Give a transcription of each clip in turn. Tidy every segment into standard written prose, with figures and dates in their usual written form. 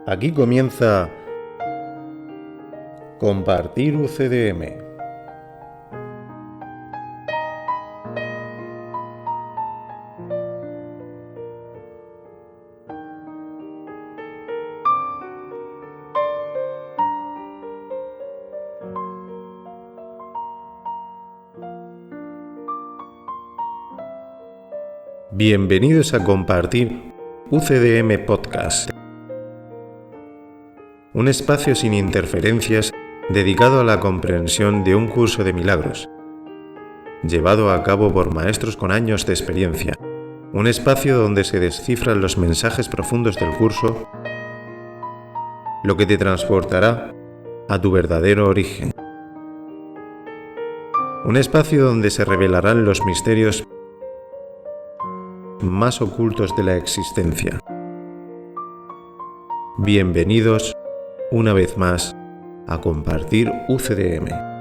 Aquí comienza Compartir UCDM. Bienvenidos a Compartir UCDM Podcast, un espacio sin interferencias dedicado a la comprensión de un curso de milagros, llevado a cabo por maestros con años de experiencia, un espacio donde se descifran los mensajes profundos del curso, lo que te transportará a tu verdadero origen. Un espacio donde se revelarán los misterios más ocultos de la existencia. Bienvenidos una vez más a Compartir UCDM.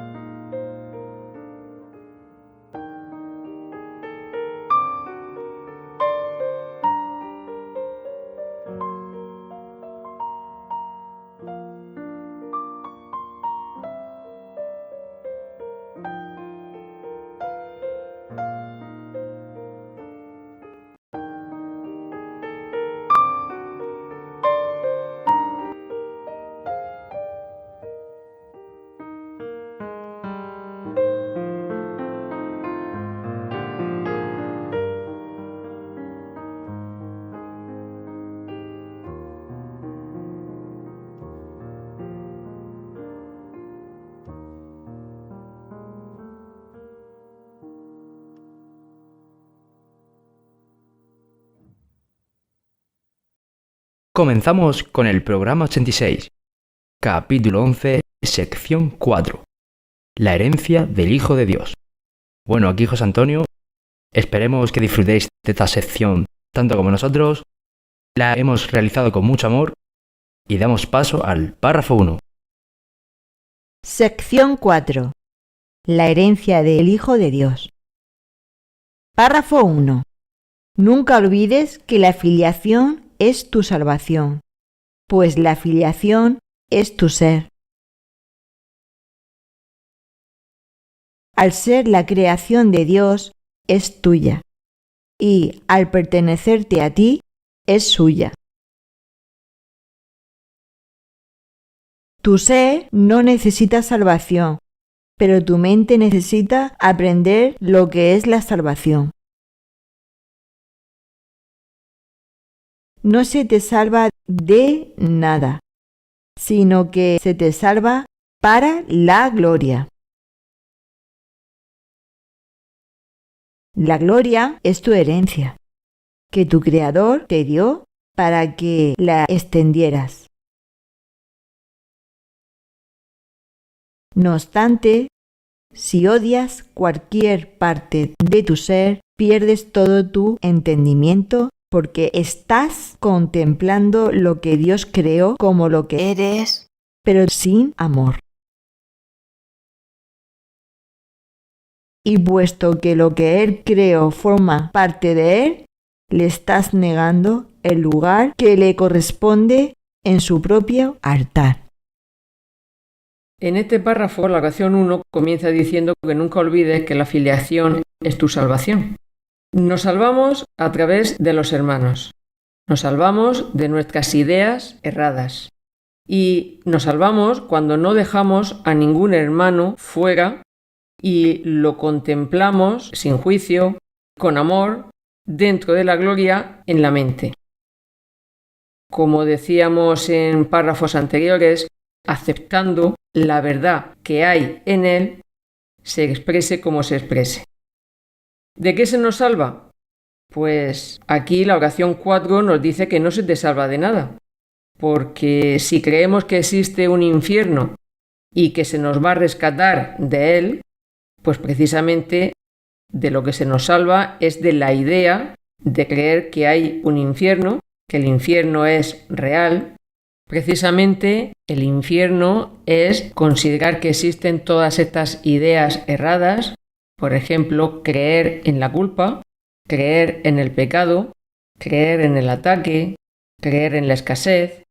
Comenzamos con el programa 86, capítulo 11, sección 4, la herencia del Hijo de Dios. Bueno, aquí José Antonio, esperemos que disfrutéis de esta sección tanto como nosotros. La hemos realizado con mucho amor y damos paso al párrafo 1. Sección 4. La herencia del Hijo de Dios. Párrafo 1. Nunca olvides que la filiación es tu salvación, pues la filiación es tu ser. Al ser la creación de Dios, es tuya, y al pertenecerte a ti, es suya. Tu ser no necesita salvación, pero tu mente necesita aprender lo que es la salvación. No se te salva de nada, sino que se te salva para la gloria. La gloria es tu herencia, que tu Creador te dio para que la extendieras. No obstante, si odias cualquier parte de tu ser, pierdes todo tu entendimiento porque estás contemplando lo que Dios creó como lo que eres, pero sin amor. Y puesto que lo que Él creó forma parte de Él, le estás negando el lugar que le corresponde en su propio altar. En este párrafo, la oración 1 comienza diciendo que nunca olvides que la filiación es tu salvación. Nos salvamos a través de los hermanos. Nos salvamos de nuestras ideas erradas. Y nos salvamos cuando no dejamos a ningún hermano fuera y lo contemplamos sin juicio, con amor, dentro de la gloria en la mente. Como decíamos en párrafos anteriores, aceptando la verdad que hay en él, se exprese como se exprese. ¿De qué se nos salva? Pues aquí la oración 4 nos dice que no se te salva de nada, porque si creemos que existe un infierno y que se nos va a rescatar de él, pues precisamente de lo que se nos salva es de la idea de creer que hay un infierno, que el infierno es real. Precisamente el infierno es considerar que existen todas estas ideas erradas. Por ejemplo, creer en la culpa, creer en el pecado, creer en el ataque, creer en la escasez,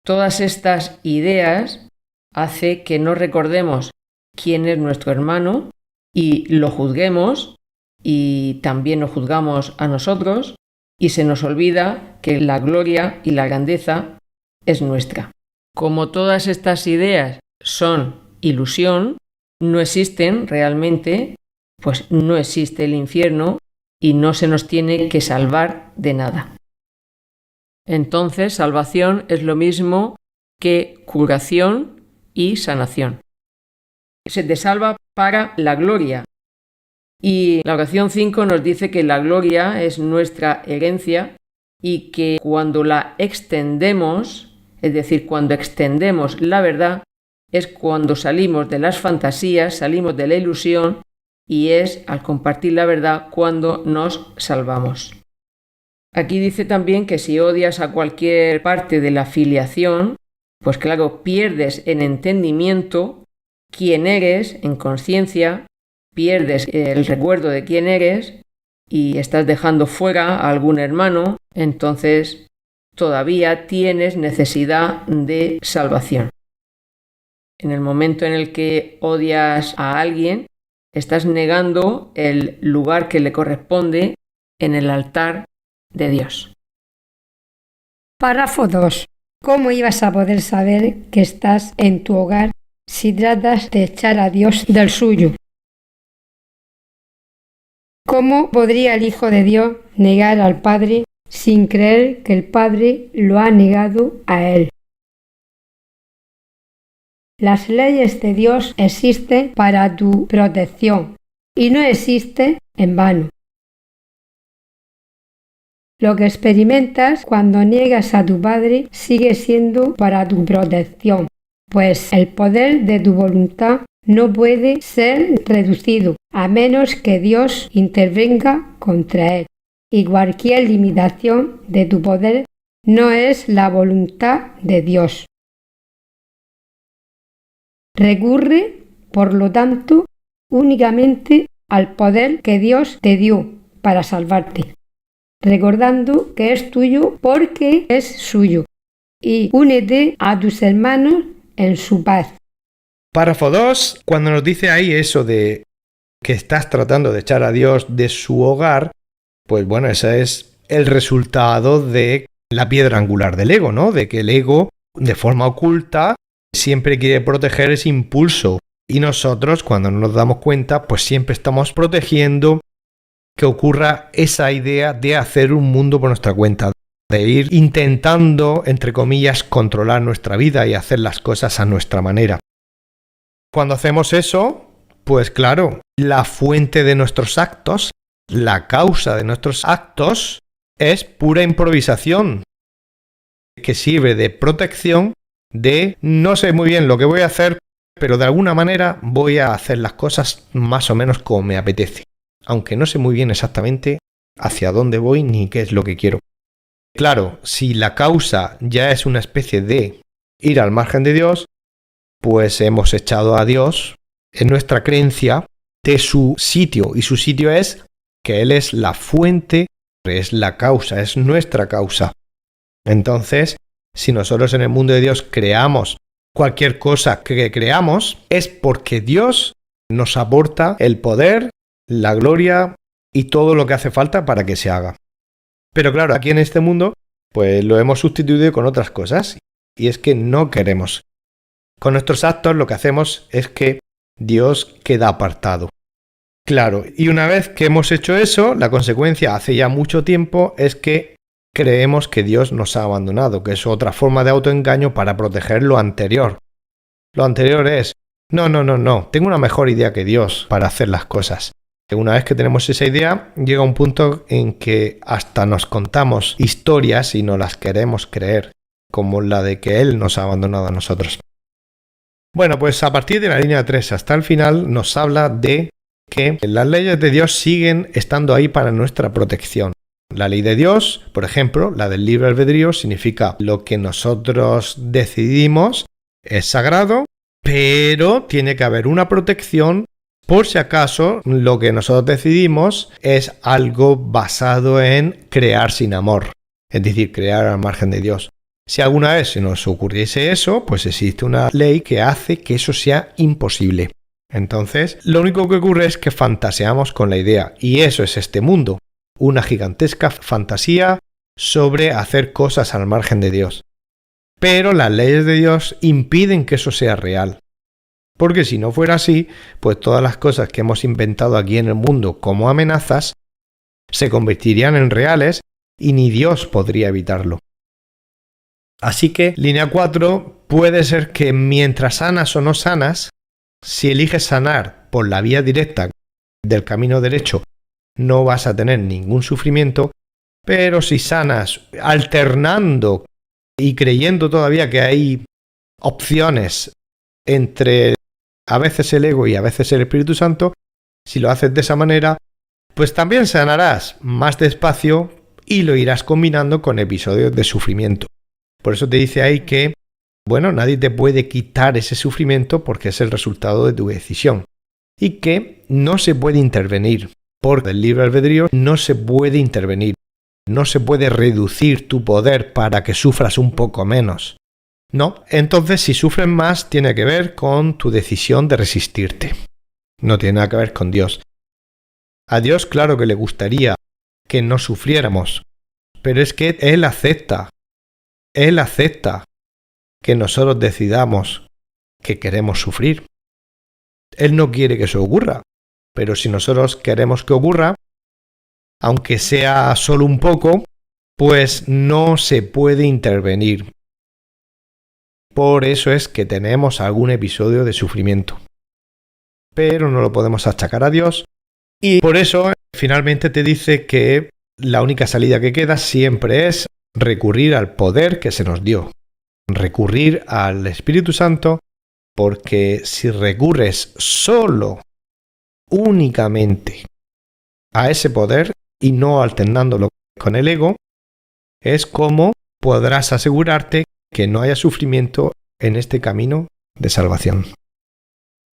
Todas estas ideas hacen que no recordemos quién es nuestro hermano y lo juzguemos y también nos juzgamos a nosotros y se nos olvida que la gloria y la grandeza es nuestra. Como todas estas ideas son ilusión, no existen realmente, pues no existe el infierno y no se nos tiene que salvar de nada. Entonces, salvación es lo mismo que curación y sanación. Se te salva para la gloria. Y la oración 5 nos dice que la gloria es nuestra herencia y que cuando la extendemos, es decir, cuando extendemos la verdad, es cuando salimos de las fantasías, salimos de la ilusión y es al compartir la verdad cuando nos salvamos. Aquí dice también que si odias a cualquier parte de la filiación, pues claro, pierdes en entendimiento quién eres, en conciencia, pierdes el recuerdo de quién eres y estás dejando fuera a algún hermano, entonces todavía tienes necesidad de salvación. En el momento en el que odias a alguien, estás negando el lugar que le corresponde en el altar de Dios. Párrafo 2. ¿Cómo ibas a poder saber que estás en tu hogar si tratas de echar a Dios del suyo? ¿Cómo podría el Hijo de Dios negar al Padre sin creer que el Padre lo ha negado a él? Las leyes de Dios existen para tu protección y no existen en vano. Lo que experimentas cuando niegas a tu Padre sigue siendo para tu protección, pues el poder de tu voluntad no puede ser reducido a menos que Dios intervenga contra él. Y cualquier limitación de tu poder no es la voluntad de Dios. Recurre, por lo tanto, únicamente al poder que Dios te dio para salvarte, recordando que es tuyo porque es suyo, y únete a tus hermanos en su paz. Párrafo 2, cuando nos dice ahí eso de que estás tratando de echar a Dios de su hogar, pues bueno, ese es el resultado de la piedra angular del ego, ¿no? De que el ego, de forma oculta, siempre quiere proteger ese impulso. Y nosotros, cuando no nos damos cuenta, pues siempre estamos protegiendo que ocurra esa idea de hacer un mundo por nuestra cuenta, de ir intentando, entre comillas, controlar nuestra vida y hacer las cosas a nuestra manera. Cuando hacemos eso, pues claro, la fuente de nuestros actos, la causa de nuestros actos, es pura improvisación, que sirve de protección de no sé muy bien lo que voy a hacer, pero de alguna manera voy a hacer las cosas más o menos como me apetece, aunque no sé muy bien exactamente hacia dónde voy ni qué es lo que quiero. Claro, si la causa ya es una especie de ir al margen de Dios, pues hemos echado a Dios en nuestra creencia de su sitio, y su sitio es que Él es la fuente, es la causa, es nuestra causa. Entonces, si nosotros en el mundo de Dios creamos cualquier cosa que creamos, es porque Dios nos aporta el poder, la gloria y todo lo que hace falta para que se haga. Pero claro, aquí en este mundo, pues lo hemos sustituido con otras cosas, y es que no queremos. Con nuestros actos lo que hacemos es que Dios queda apartado. Claro, y una vez que hemos hecho eso, la consecuencia hace ya mucho tiempo es que creemos que Dios nos ha abandonado, que es otra forma de autoengaño para proteger lo anterior. Lo anterior es, no, tengo una mejor idea que Dios para hacer las cosas. Y una vez que tenemos esa idea, llega un punto en que hasta nos contamos historias y no las queremos creer, como la de que Él nos ha abandonado a nosotros. Bueno, pues a partir de la línea 3 hasta el final nos habla de que las leyes de Dios siguen estando ahí para nuestra protección. La ley de Dios, por ejemplo, la del libre albedrío, significa lo que nosotros decidimos es sagrado, pero tiene que haber una protección por si acaso lo que nosotros decidimos es algo basado en crear sin amor, es decir, crear al margen de Dios. Si alguna vez se nos ocurriese eso, pues existe una ley que hace que eso sea imposible. Entonces, lo único que ocurre es que fantaseamos con la idea, y eso es este mundo, una gigantesca fantasía sobre hacer cosas al margen de Dios. Pero las leyes de Dios impiden que eso sea real. Porque si no fuera así, pues todas las cosas que hemos inventado aquí en el mundo como amenazas se convertirían en reales y ni Dios podría evitarlo. Así que, línea 4, puede ser que mientras sanas o no sanas, si eliges sanar por la vía directa del camino derecho, no vas a tener ningún sufrimiento, pero si sanas alternando y creyendo todavía que hay opciones entre a veces el ego y a veces el Espíritu Santo, si lo haces de esa manera, pues también sanarás más despacio y lo irás combinando con episodios de sufrimiento. Por eso te dice ahí que, bueno, nadie te puede quitar ese sufrimiento porque es el resultado de tu decisión. Y que no se puede intervenir. Por el libre albedrío no se puede intervenir. No se puede reducir tu poder para que sufras un poco menos. No, entonces si sufres más tiene que ver con tu decisión de resistirte. No tiene nada que ver con Dios. A Dios claro que le gustaría que no sufriéramos, pero es que Él acepta que nosotros decidamos que queremos sufrir. Él no quiere que eso ocurra, pero si nosotros queremos que ocurra, aunque sea solo un poco, pues no se puede intervenir. Por eso es que tenemos algún episodio de sufrimiento. Pero no lo podemos achacar a Dios y por eso finalmente te dice que la única salida que queda siempre es recurrir al poder que se nos dio. Recurrir al Espíritu Santo, porque si recurres solo, únicamente a ese poder y no alternándolo con el ego, es como podrás asegurarte que no haya sufrimiento en este camino de salvación.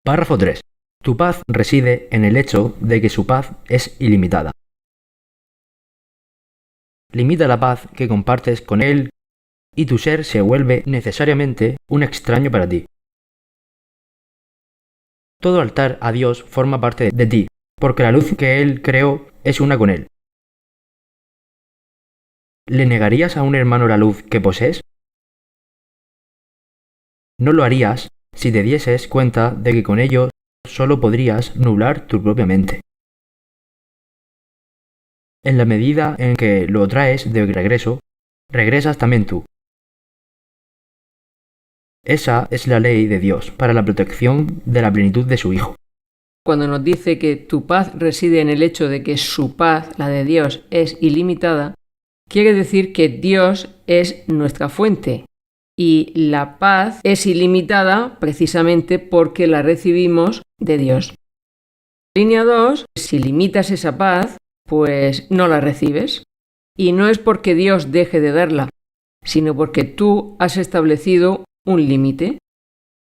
Párrafo 3. Tu paz reside en el hecho de que su paz es ilimitada. Limita la paz que compartes con Él y tu ser se vuelve necesariamente un extraño para ti. Todo altar a Dios forma parte de ti, porque la luz que Él creó es una con Él. ¿Le negarías a un hermano la luz que posees? No lo harías si te dieses cuenta de que con ello solo podrías nublar tu propia mente. En la medida en que lo traes de regreso, regresas también tú. Esa es la ley de Dios para la protección de la plenitud de su Hijo. Cuando nos dice que tu paz reside en el hecho de que su paz, la de Dios, es ilimitada, quiere decir que Dios es nuestra fuente y la paz es ilimitada precisamente porque la recibimos de Dios. Línea 2, si limitas esa paz, pues no la recibes. Y no es porque Dios deje de darla, sino porque tú has establecido un límite.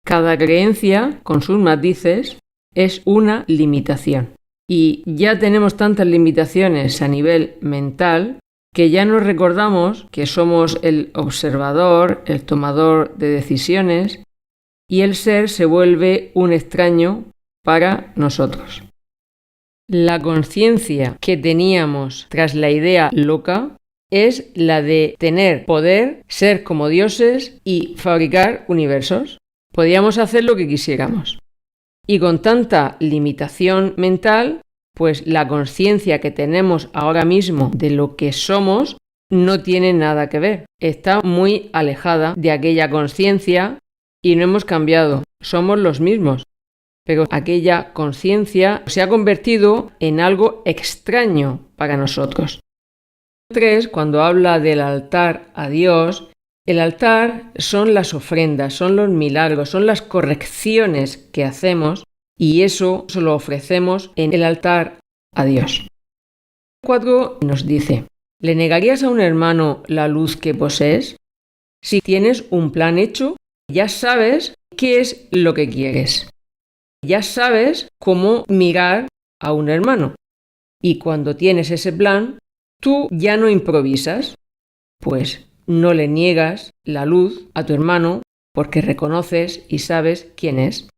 Cada creencia, con sus matices, es una limitación. Y ya tenemos tantas limitaciones a nivel mental que ya nos recordamos que somos el observador, el tomador de decisiones, y el ser se vuelve un extraño para nosotros. La conciencia que teníamos tras la idea loca es la de tener poder, ser como dioses y fabricar universos. Podíamos hacer lo que quisiéramos. Y con tanta limitación mental, pues la conciencia que tenemos ahora mismo de lo que somos no tiene nada que ver. Está muy alejada de aquella conciencia y no hemos cambiado. Somos los mismos. Pero aquella conciencia se ha convertido en algo extraño para nosotros. 3, cuando habla del altar a Dios, el altar son las ofrendas, son los milagros, son las correcciones que hacemos y eso se lo ofrecemos en el altar a Dios. 4 nos dice, ¿le negarías a un hermano la luz que posees? Si tienes un plan hecho, ya sabes qué es lo que quieres. Ya sabes cómo mirar a un hermano. Y cuando tienes ese plan, tú ya no improvisas. Pues no le niegas la luz a tu hermano porque reconoces y sabes quién es.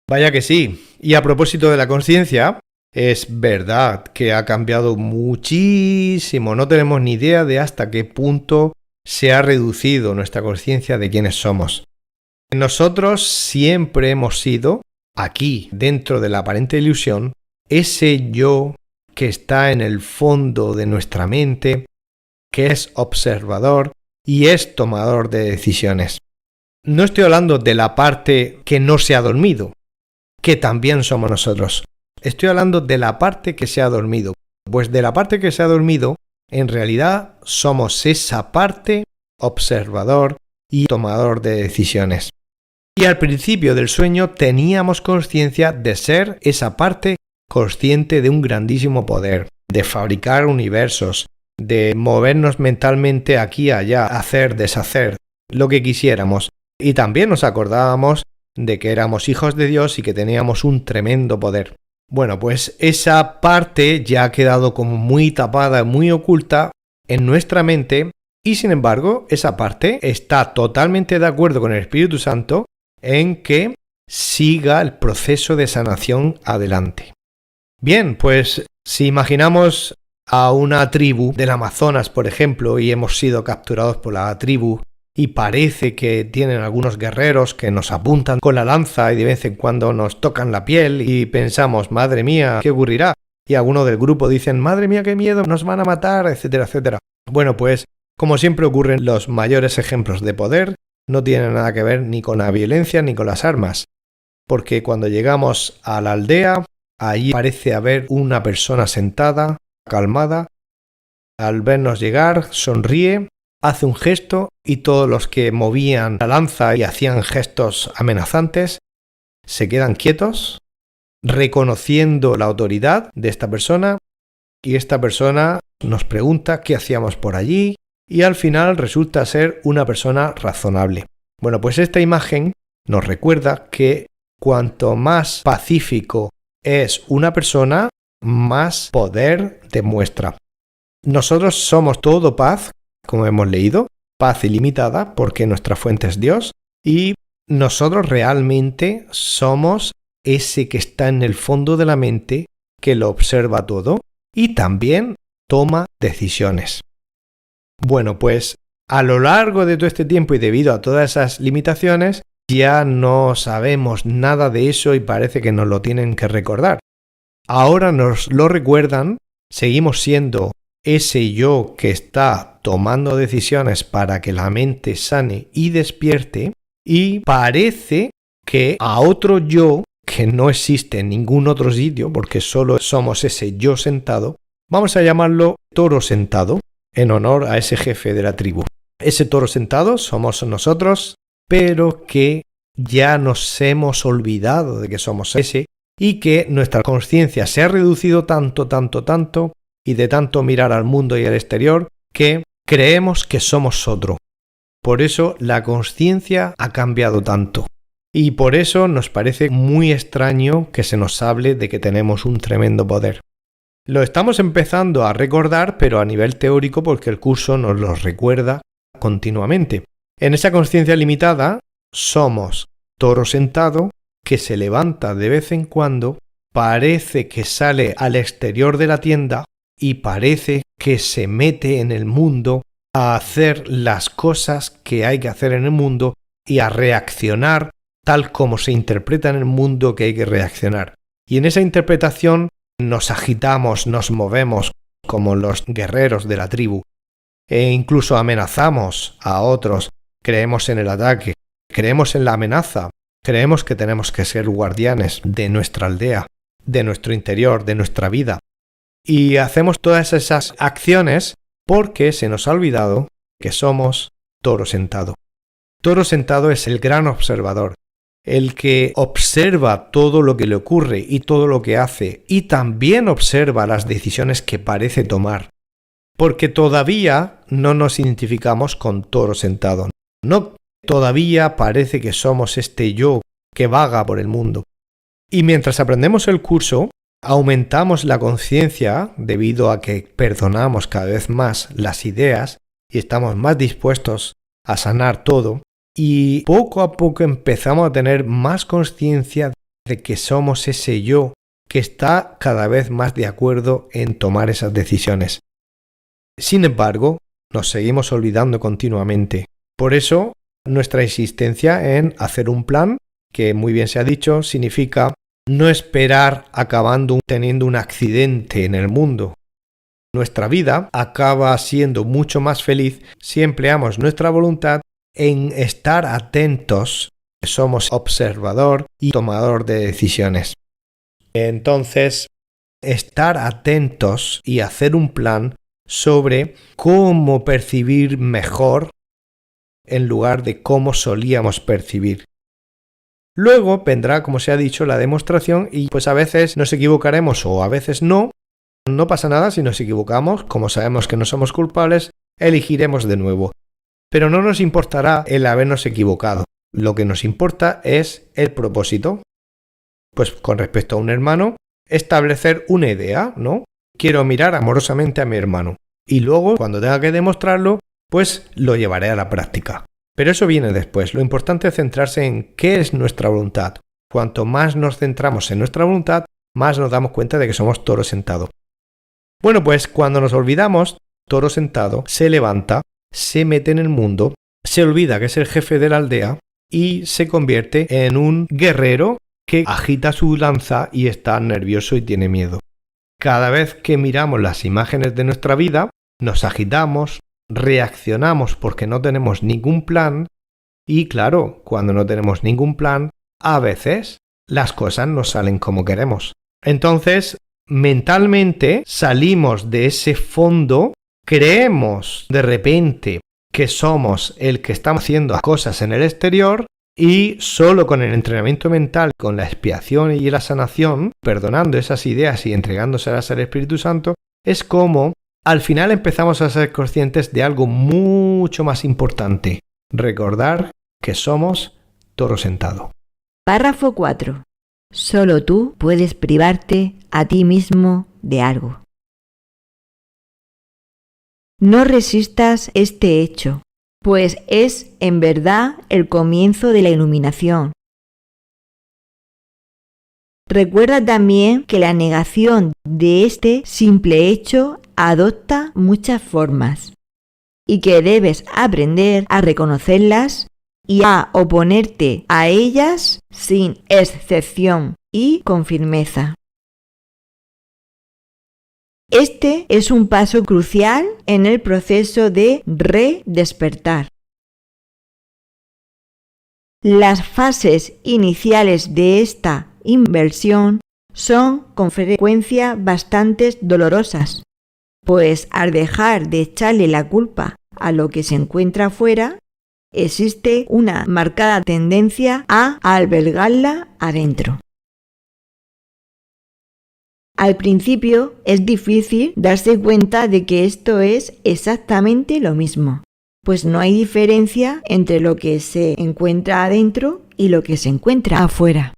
Vaya que sí. Y a propósito de la conciencia, es verdad que ha cambiado muchísimo. No tenemos ni idea de hasta qué punto se ha reducido nuestra conciencia de quiénes somos. Nosotros siempre hemos sido, aquí, dentro de la aparente ilusión, ese yo que está en el fondo de nuestra mente, que es observador y es tomador de decisiones. No estoy hablando de la parte que no se ha dormido, que también somos nosotros. Estoy hablando de la parte que se ha dormido. Pues de la parte que se ha dormido, en realidad somos esa parte observador y tomador de decisiones. Y al principio del sueño teníamos conciencia de ser esa parte consciente de un grandísimo poder, de fabricar universos, de movernos mentalmente aquí y allá, hacer, deshacer, lo que quisiéramos. Y también nos acordábamos de que éramos hijos de Dios y que teníamos un tremendo poder. Bueno, pues esa parte ya ha quedado como muy tapada, muy oculta en nuestra mente y sin embargo esa parte está totalmente de acuerdo con el Espíritu Santo en que siga el proceso de sanación adelante. Bien, pues si imaginamos a una tribu del Amazonas, por ejemplo, y hemos sido capturados por la tribu y parece que tienen algunos guerreros que nos apuntan con la lanza y de vez en cuando nos tocan la piel y pensamos, madre mía, ¿qué ocurrirá? Y algunos del grupo dicen, madre mía, qué miedo, nos van a matar, etcétera, etcétera. Bueno, pues como siempre ocurren, los mayores ejemplos de poder no tienen nada que ver ni con la violencia ni con las armas, porque cuando llegamos a la aldea, allí parece haber una persona sentada, calmada. Al vernos llegar, sonríe, hace un gesto y todos los que movían la lanza y hacían gestos amenazantes se quedan quietos, reconociendo la autoridad de esta persona y esta persona nos pregunta qué hacíamos por allí y al final resulta ser una persona razonable. Bueno, pues esta imagen nos recuerda que cuanto más pacífico es una persona, más poder demuestra. Nosotros somos todo paz, como hemos leído, paz ilimitada, porque nuestra fuente es Dios, y nosotros realmente somos ese que está en el fondo de la mente, que lo observa todo y también toma decisiones. Bueno, pues a lo largo de todo este tiempo y debido a todas esas limitaciones, ya no sabemos nada de eso y parece que nos lo tienen que recordar. Ahora nos lo recuerdan, seguimos siendo ese yo que está tomando decisiones para que la mente sane y despierte, y parece que a otro yo, que no existe en ningún otro sitio, porque solo somos ese yo sentado, vamos a llamarlo toro sentado, en honor a ese jefe de la tribu. Ese toro sentado somos nosotros, pero que ya nos hemos olvidado de que somos ese, y que nuestra conciencia se ha reducido tanto, y de tanto mirar al mundo y al exterior, que creemos que somos otro. Por eso la conciencia ha cambiado tanto. Y por eso nos parece muy extraño que se nos hable de que tenemos un tremendo poder. Lo estamos empezando a recordar, pero a nivel teórico, porque el curso nos lo recuerda continuamente. En esa conciencia limitada somos toro sentado que se levanta de vez en cuando, parece que sale al exterior de la tienda y parece que se mete en el mundo a hacer las cosas que hay que hacer en el mundo y a reaccionar tal como se interpreta en el mundo que hay que reaccionar. Y en esa interpretación nos agitamos, nos movemos como los guerreros de la tribu e incluso amenazamos a otros, creemos en el ataque, creemos en la amenaza, creemos que tenemos que ser guardianes de nuestra aldea, de nuestro interior, de nuestra vida. Y hacemos todas esas acciones porque se nos ha olvidado que somos toro sentado. Toro sentado es el gran observador, el que observa todo lo que le ocurre y todo lo que hace, y también observa las decisiones que parece tomar, porque todavía no nos identificamos con toro sentado. No, todavía parece que somos este yo que vaga por el mundo. Y mientras aprendemos el curso, aumentamos la conciencia debido a que perdonamos cada vez más las ideas y estamos más dispuestos a sanar todo y poco a poco empezamos a tener más conciencia de que somos ese yo que está cada vez más de acuerdo en tomar esas decisiones. Sin embargo, nos seguimos olvidando continuamente. Por eso, nuestra insistencia en hacer un plan, que muy bien se ha dicho, significa no esperar teniendo un accidente en el mundo. Nuestra vida acaba siendo mucho más feliz si empleamos nuestra voluntad en estar atentos. Somos observador y tomador de decisiones. Entonces, estar atentos y hacer un plan sobre cómo percibir mejor en lugar de cómo solíamos percibir. Luego vendrá, como se ha dicho, la demostración y pues a veces nos equivocaremos o a veces no. No pasa nada si nos equivocamos, como sabemos que no somos culpables, elegiremos de nuevo. Pero no nos importará el habernos equivocado. Lo que nos importa es el propósito. Pues con respecto a un hermano, establecer una idea, ¿no? Quiero mirar amorosamente a mi hermano. Y luego, cuando tenga que demostrarlo, pues lo llevaré a la práctica. Pero eso viene después. Lo importante es centrarse en qué es nuestra voluntad. Cuanto más nos centramos en nuestra voluntad, más nos damos cuenta de que somos toro sentado. Bueno, pues cuando nos olvidamos, toro sentado se levanta, se mete en el mundo, se olvida que es el jefe de la aldea y se convierte en un guerrero que agita su lanza y está nervioso y tiene miedo. Cada vez que miramos las imágenes de nuestra vida, nos agitamos, reaccionamos porque no tenemos ningún plan y claro, cuando no tenemos ningún plan, a veces las cosas no salen como queremos. Entonces, mentalmente salimos de ese fondo, creemos de repente que somos el que estamos haciendo cosas en el exterior y solo con el entrenamiento mental, con la expiación y la sanación, perdonando esas ideas y entregándoselas al Espíritu Santo, es como al final empezamos a ser conscientes de algo mucho más importante, recordar que somos toro sentado. Párrafo 4. Solo tú puedes privarte a ti mismo de algo. No resistas este hecho, pues es en verdad el comienzo de la iluminación. Recuerda también que la negación de este simple hecho adopta muchas formas y que debes aprender a reconocerlas y a oponerte a ellas sin excepción y con firmeza. Este es un paso crucial en el proceso de redespertar. Las fases iniciales de esta inversión son con frecuencia bastante dolorosas, pues al dejar de echarle la culpa a lo que se encuentra afuera, existe una marcada tendencia a albergarla adentro. Al principio es difícil darse cuenta de que esto es exactamente lo mismo, pues no hay diferencia entre lo que se encuentra adentro y lo que se encuentra afuera.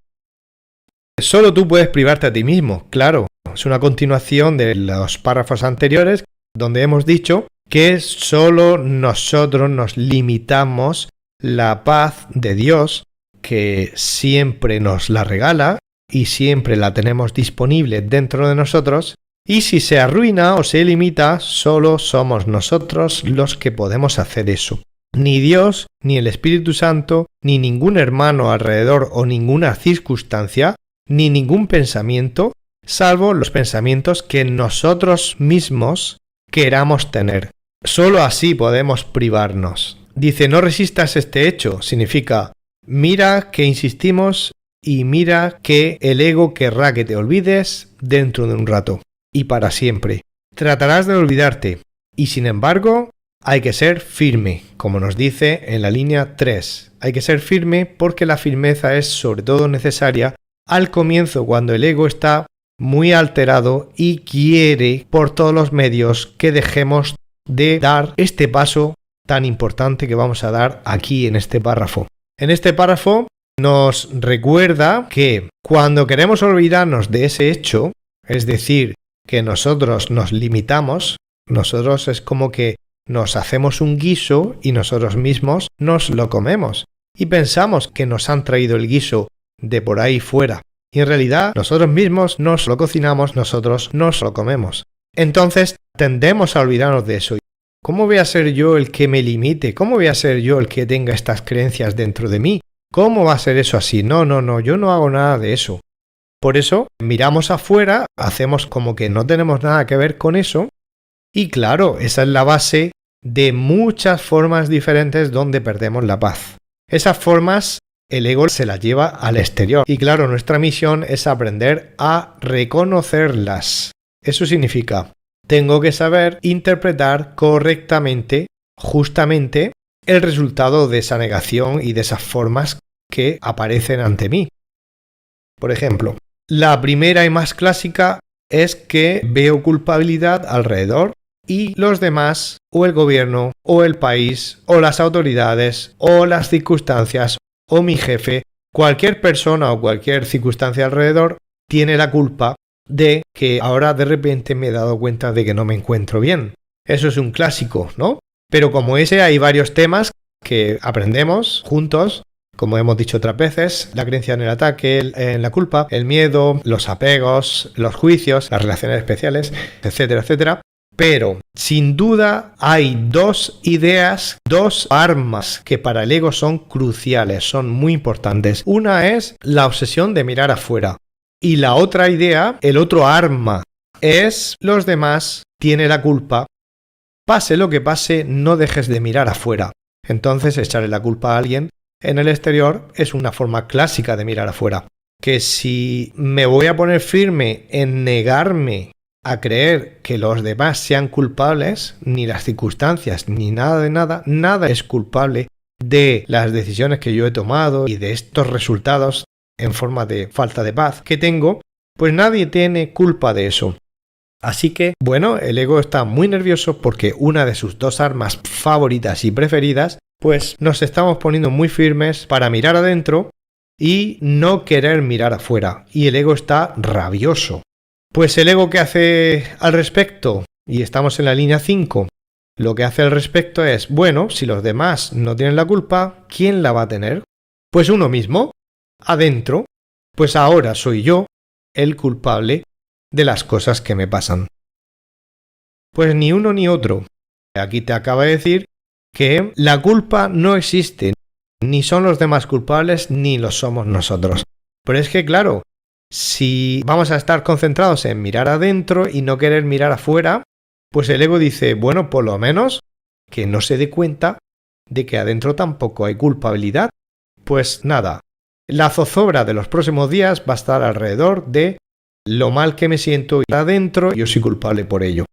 Solo tú puedes privarte a ti mismo, claro. Es una continuación de los párrafos anteriores donde hemos dicho que solo nosotros nos limitamos la paz de Dios, que siempre nos la regala y siempre la tenemos disponible dentro de nosotros, y si se arruina o se limita, solo somos nosotros los que podemos hacer eso. Ni Dios, ni el Espíritu Santo, ni ningún hermano alrededor o ninguna circunstancia, ni ningún pensamiento, salvo los pensamientos que nosotros mismos queramos tener. Solo así podemos privarnos. Dice, no resistas este hecho. Significa, mira que insistimos y mira que el ego querrá que te olvides dentro de un rato y para siempre. Tratarás de olvidarte y sin embargo hay que ser firme, como nos dice en la línea 3. Hay que ser firme porque la firmeza es sobre todo necesaria al comienzo cuando el ego está muy alterado y quiere por todos los medios que dejemos de dar este paso tan importante que vamos a dar aquí en este párrafo. En este párrafo nos recuerda que cuando queremos olvidarnos de ese hecho, es decir, que nosotros nos limitamos, nosotros es como que nos hacemos un guiso y nosotros mismos nos lo comemos. Y pensamos que nos han traído el guiso de por ahí fuera. Y en realidad nosotros mismos nos lo cocinamos, nosotros nos lo comemos. Entonces tendemos a olvidarnos de eso. ¿Cómo voy a ser yo el que me limite? ¿Cómo voy a ser yo el que tenga estas creencias dentro de mí? ¿Cómo va a ser eso así? No, yo no hago nada de eso. Por eso miramos afuera, hacemos como que no tenemos nada que ver con eso. Y claro, esa es la base de muchas formas diferentes donde perdemos la paz. Esas formas el ego se las lleva al exterior. Y claro, nuestra misión es aprender a reconocerlas. Eso significa, tengo que saber interpretar correctamente, justamente, el resultado de esa negación y de esas formas que aparecen ante mí. Por ejemplo, la primera y más clásica es que veo culpabilidad alrededor y los demás, o el gobierno, o el país, o las autoridades, o las circunstancias, o mi jefe, cualquier persona o cualquier circunstancia alrededor tiene la culpa de que ahora de repente me he dado cuenta de que no me encuentro bien. Eso es un clásico, ¿no? Pero como ese hay varios temas que aprendemos juntos, como hemos dicho otras veces, la creencia en el ataque, en la culpa, el miedo, los apegos, los juicios, las relaciones especiales, etcétera, etcétera. Pero, sin duda, hay dos ideas, dos armas que para el ego son cruciales, son muy importantes. Una es la obsesión de mirar afuera. Y la otra idea, el otro arma, es los demás tienen la culpa. Pase lo que pase, no dejes de mirar afuera. Entonces, echarle la culpa a alguien en el exterior es una forma clásica de mirar afuera. Que si me voy a poner firme en negarme a creer que los demás sean culpables, ni las circunstancias, ni nada de nada, nada es culpable de las decisiones que yo he tomado y de estos resultados en forma de falta de paz que tengo, pues nadie tiene culpa de eso. Así que, bueno, el ego está muy nervioso porque una de sus dos armas favoritas y preferidas, pues nos estamos poniendo muy firmes para mirar adentro y no querer mirar afuera. Y el ego está rabioso. Pues el ego, ¿qué hace al respecto? Y estamos en la línea 5. Lo que hace al respecto es, bueno, si los demás no tienen la culpa, ¿quién la va a tener? Pues uno mismo, adentro. Pues ahora soy yo el culpable de las cosas que me pasan. Pues ni uno ni otro. Aquí te acaba de decir que la culpa no existe. Ni son los demás culpables, ni lo somos nosotros. Pero es que, claro, si vamos a estar concentrados en mirar adentro y no querer mirar afuera, pues el ego dice, bueno, por lo menos que no se dé cuenta de que adentro tampoco hay culpabilidad. Pues nada, la zozobra de los próximos días va a estar alrededor de lo mal que me siento adentro, yo soy culpable por ello.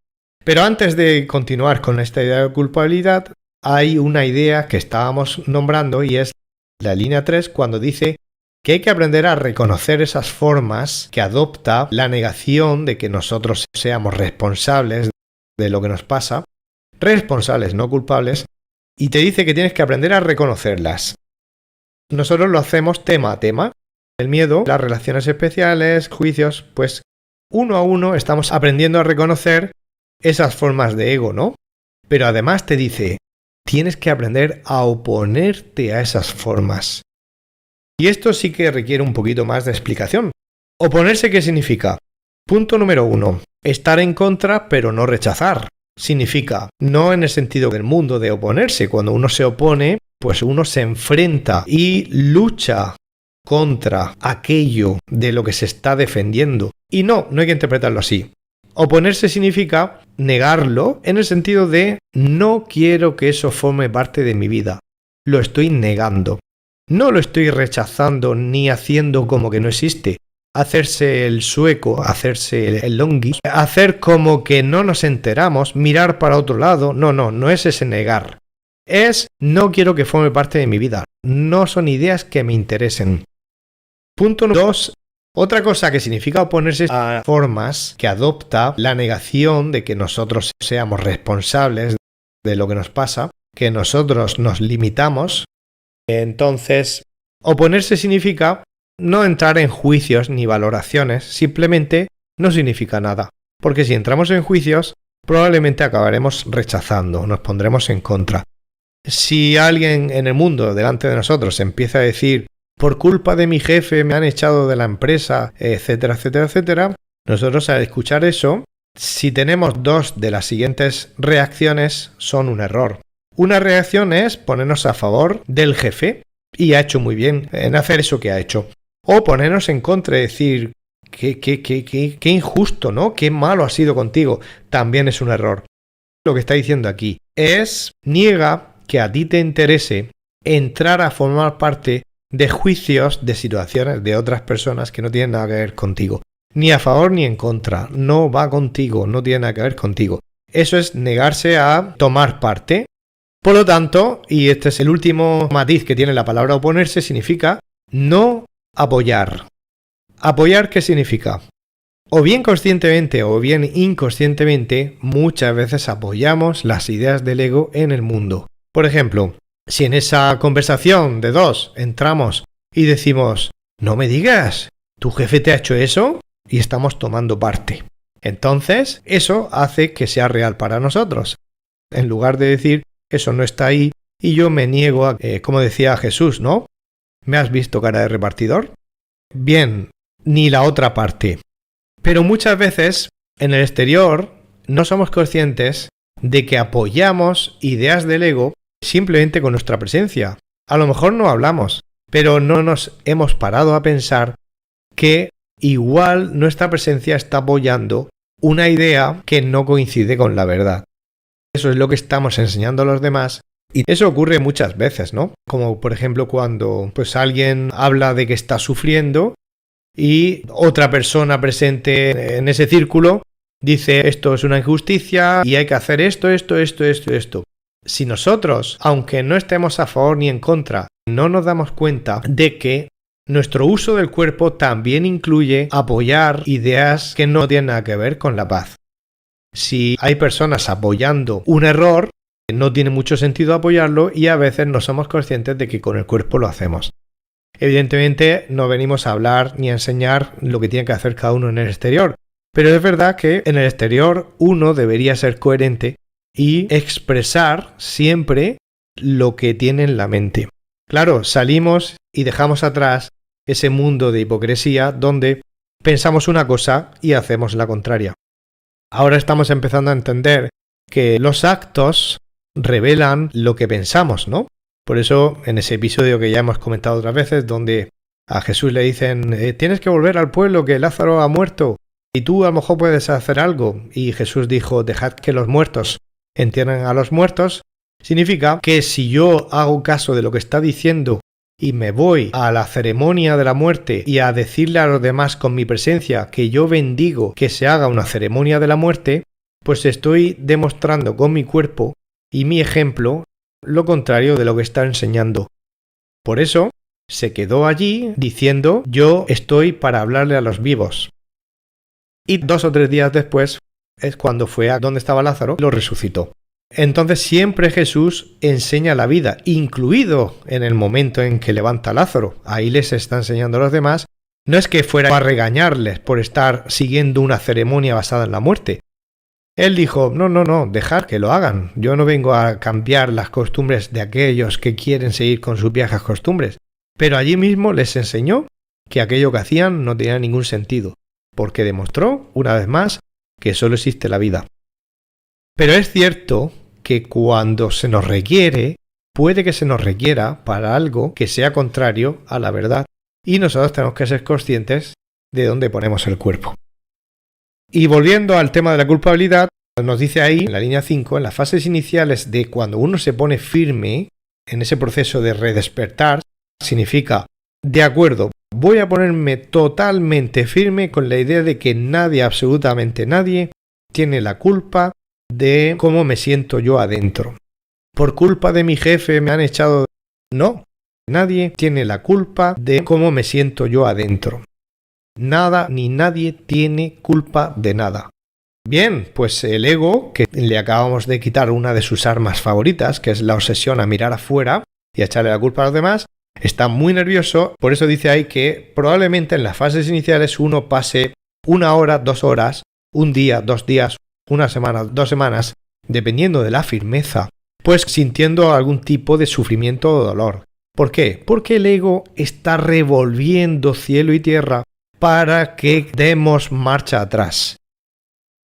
Pero antes de continuar con esta idea de culpabilidad, hay una idea que estábamos nombrando y es la línea 3 cuando dice que hay que aprender a reconocer esas formas que adopta la negación de que nosotros seamos responsables de lo que nos pasa, responsables, no culpables, y te dice que tienes que aprender a reconocerlas. Nosotros lo hacemos tema a tema. El miedo, las relaciones especiales, juicios, pues uno a uno estamos aprendiendo a reconocer esas formas de ego, ¿no? Pero además te dice, tienes que aprender a oponerte a esas formas. Y esto sí que requiere un poquito más de explicación. ¿Oponerse qué significa? Punto número 1. Estar en contra pero no rechazar. Significa, no en el sentido del mundo de oponerse. Cuando uno se opone, pues uno se enfrenta y lucha contra aquello de lo que se está defendiendo. Y no hay que interpretarlo así. Oponerse significa negarlo en el sentido de no quiero que eso forme parte de mi vida. Lo estoy negando. No lo estoy rechazando ni haciendo como que no existe. Hacerse el sueco, hacerse el longi, hacer como que no nos enteramos, mirar para otro lado. No es ese negar. Es no quiero que forme parte de mi vida. No son ideas que me interesen. Punto 2. Otra cosa que significa oponerse a formas que adopta la negación de que nosotros seamos responsables de lo que nos pasa, que nosotros nos limitamos. Entonces, oponerse significa no entrar en juicios ni valoraciones, simplemente no significa nada. Porque si entramos en juicios, probablemente acabaremos rechazando, nos pondremos en contra. Si alguien en el mundo delante de nosotros empieza a decir, por culpa de mi jefe me han echado de la empresa, etcétera, etcétera, etcétera, nosotros al escuchar eso, si tenemos dos de las siguientes reacciones, son un error. Una reacción es ponernos a favor del jefe, y ha hecho muy bien en hacer eso que ha hecho. O ponernos en contra y decir, qué injusto, ¿no? Qué malo ha sido contigo. También es un error. Lo que está diciendo aquí es, niega que a ti te interese entrar a formar parte de juicios, de situaciones de otras personas que no tienen nada que ver contigo. Ni a favor ni en contra. No va contigo, no tiene nada que ver contigo. Eso es negarse a tomar parte. Por lo tanto, y este es el último matiz que tiene la palabra oponerse, significa no apoyar. ¿Apoyar qué significa? O bien conscientemente o bien inconscientemente, muchas veces apoyamos las ideas del ego en el mundo. Por ejemplo, si en esa conversación de dos entramos y decimos, no me digas, ¿tu jefe te ha hecho eso? Y estamos tomando parte. Entonces, eso hace que sea real para nosotros. En lugar de decir, eso no está ahí y yo me niego a, como decía Jesús, ¿no? ¿Me has visto cara de repartidor? Bien, ni la otra parte. Pero muchas veces, en el exterior, no somos conscientes de que apoyamos ideas del ego simplemente con nuestra presencia. A lo mejor no hablamos, pero no nos hemos parado a pensar que igual nuestra presencia está apoyando una idea que no coincide con la verdad. Eso es lo que estamos enseñando a los demás y eso ocurre muchas veces, ¿no? Como por ejemplo cuando pues alguien habla de que está sufriendo y otra persona presente en ese círculo dice esto es una injusticia y hay que hacer esto. Si nosotros, aunque no estemos a favor ni en contra, no nos damos cuenta de que nuestro uso del cuerpo también incluye apoyar ideas que no tienen nada que ver con la paz. Si hay personas apoyando un error, no tiene mucho sentido apoyarlo y a veces no somos conscientes de que con el cuerpo lo hacemos. Evidentemente no venimos a hablar ni a enseñar lo que tiene que hacer cada uno en el exterior, pero es verdad que en el exterior uno debería ser coherente y expresar siempre lo que tiene en la mente. Claro, salimos y dejamos atrás ese mundo de hipocresía donde pensamos una cosa y hacemos la contraria. Ahora estamos empezando a entender que los actos revelan lo que pensamos, ¿no? Por eso, en ese episodio que ya hemos comentado otras veces, donde a Jesús le dicen, tienes que volver al pueblo que Lázaro ha muerto y tú a lo mejor puedes hacer algo. Y Jesús dijo, dejad que los muertos entierren a los muertos. Significa que si yo hago caso de lo que está diciendo y me voy a la ceremonia de la muerte y a decirle a los demás con mi presencia que yo bendigo que se haga una ceremonia de la muerte, pues estoy demostrando con mi cuerpo y mi ejemplo lo contrario de lo que está enseñando. Por eso se quedó allí diciendo yo estoy para hablarle a los vivos. Y 2 o 3 días después es cuando fue a donde estaba Lázaro y lo resucitó. Entonces siempre Jesús enseña la vida, incluido en el momento en que levanta a Lázaro. Ahí les está enseñando a los demás. No es que fuera a regañarles por estar siguiendo una ceremonia basada en la muerte. Él dijo, no, dejad que lo hagan. Yo no vengo a cambiar las costumbres de aquellos que quieren seguir con sus viejas costumbres. Pero allí mismo les enseñó que aquello que hacían no tenía ningún sentido, porque demostró, una vez más, que solo existe la vida. Pero es cierto que cuando se nos requiere, puede que se nos requiera para algo que sea contrario a la verdad, y nosotros tenemos que ser conscientes de dónde ponemos el cuerpo. Y volviendo al tema de la culpabilidad, nos dice ahí, en la línea 5, en las fases iniciales de cuando uno se pone firme en ese proceso de redespertar, significa, de acuerdo, voy a ponerme totalmente firme con la idea de que nadie, absolutamente nadie, tiene la culpa de cómo me siento yo adentro. Por culpa de mi jefe me han echado... No, nadie tiene la culpa de cómo me siento yo adentro. Nada ni nadie tiene culpa de nada. Bien, pues el ego, que le acabamos de quitar una de sus armas favoritas, que es la obsesión a mirar afuera y a echarle la culpa a los demás, está muy nervioso. Por eso dice ahí que probablemente en las fases iniciales uno pase 1 hora, 2 horas, 1 día, 2 días una semana, 2 semanas, dependiendo de la firmeza, pues sintiendo algún tipo de sufrimiento o dolor. ¿Por qué? Porque el ego está revolviendo cielo y tierra para que demos marcha atrás.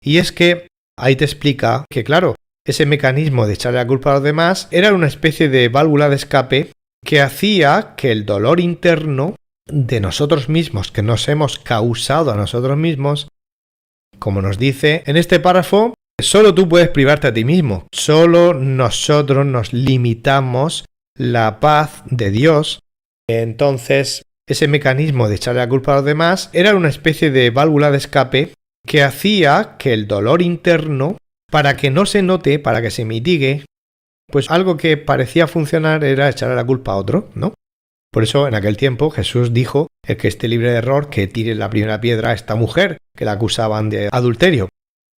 Y es que ahí te explica que, claro, ese mecanismo de echarle la culpa a los demás era una especie de válvula de escape que hacía que el dolor interno de nosotros mismos, que nos hemos causado a nosotros mismos, como nos dice en este párrafo, solo tú puedes privarte a ti mismo, solo nosotros nos limitamos la paz de Dios. Entonces, ese mecanismo de echarle la culpa a los demás era una especie de válvula de escape que hacía que el dolor interno, para que no se note, para que se mitigue, pues algo que parecía funcionar era echarle la culpa a otro, ¿no? Por eso en aquel tiempo Jesús dijo, el que esté libre de error, que tire la primera piedra a esta mujer que la acusaban de adulterio.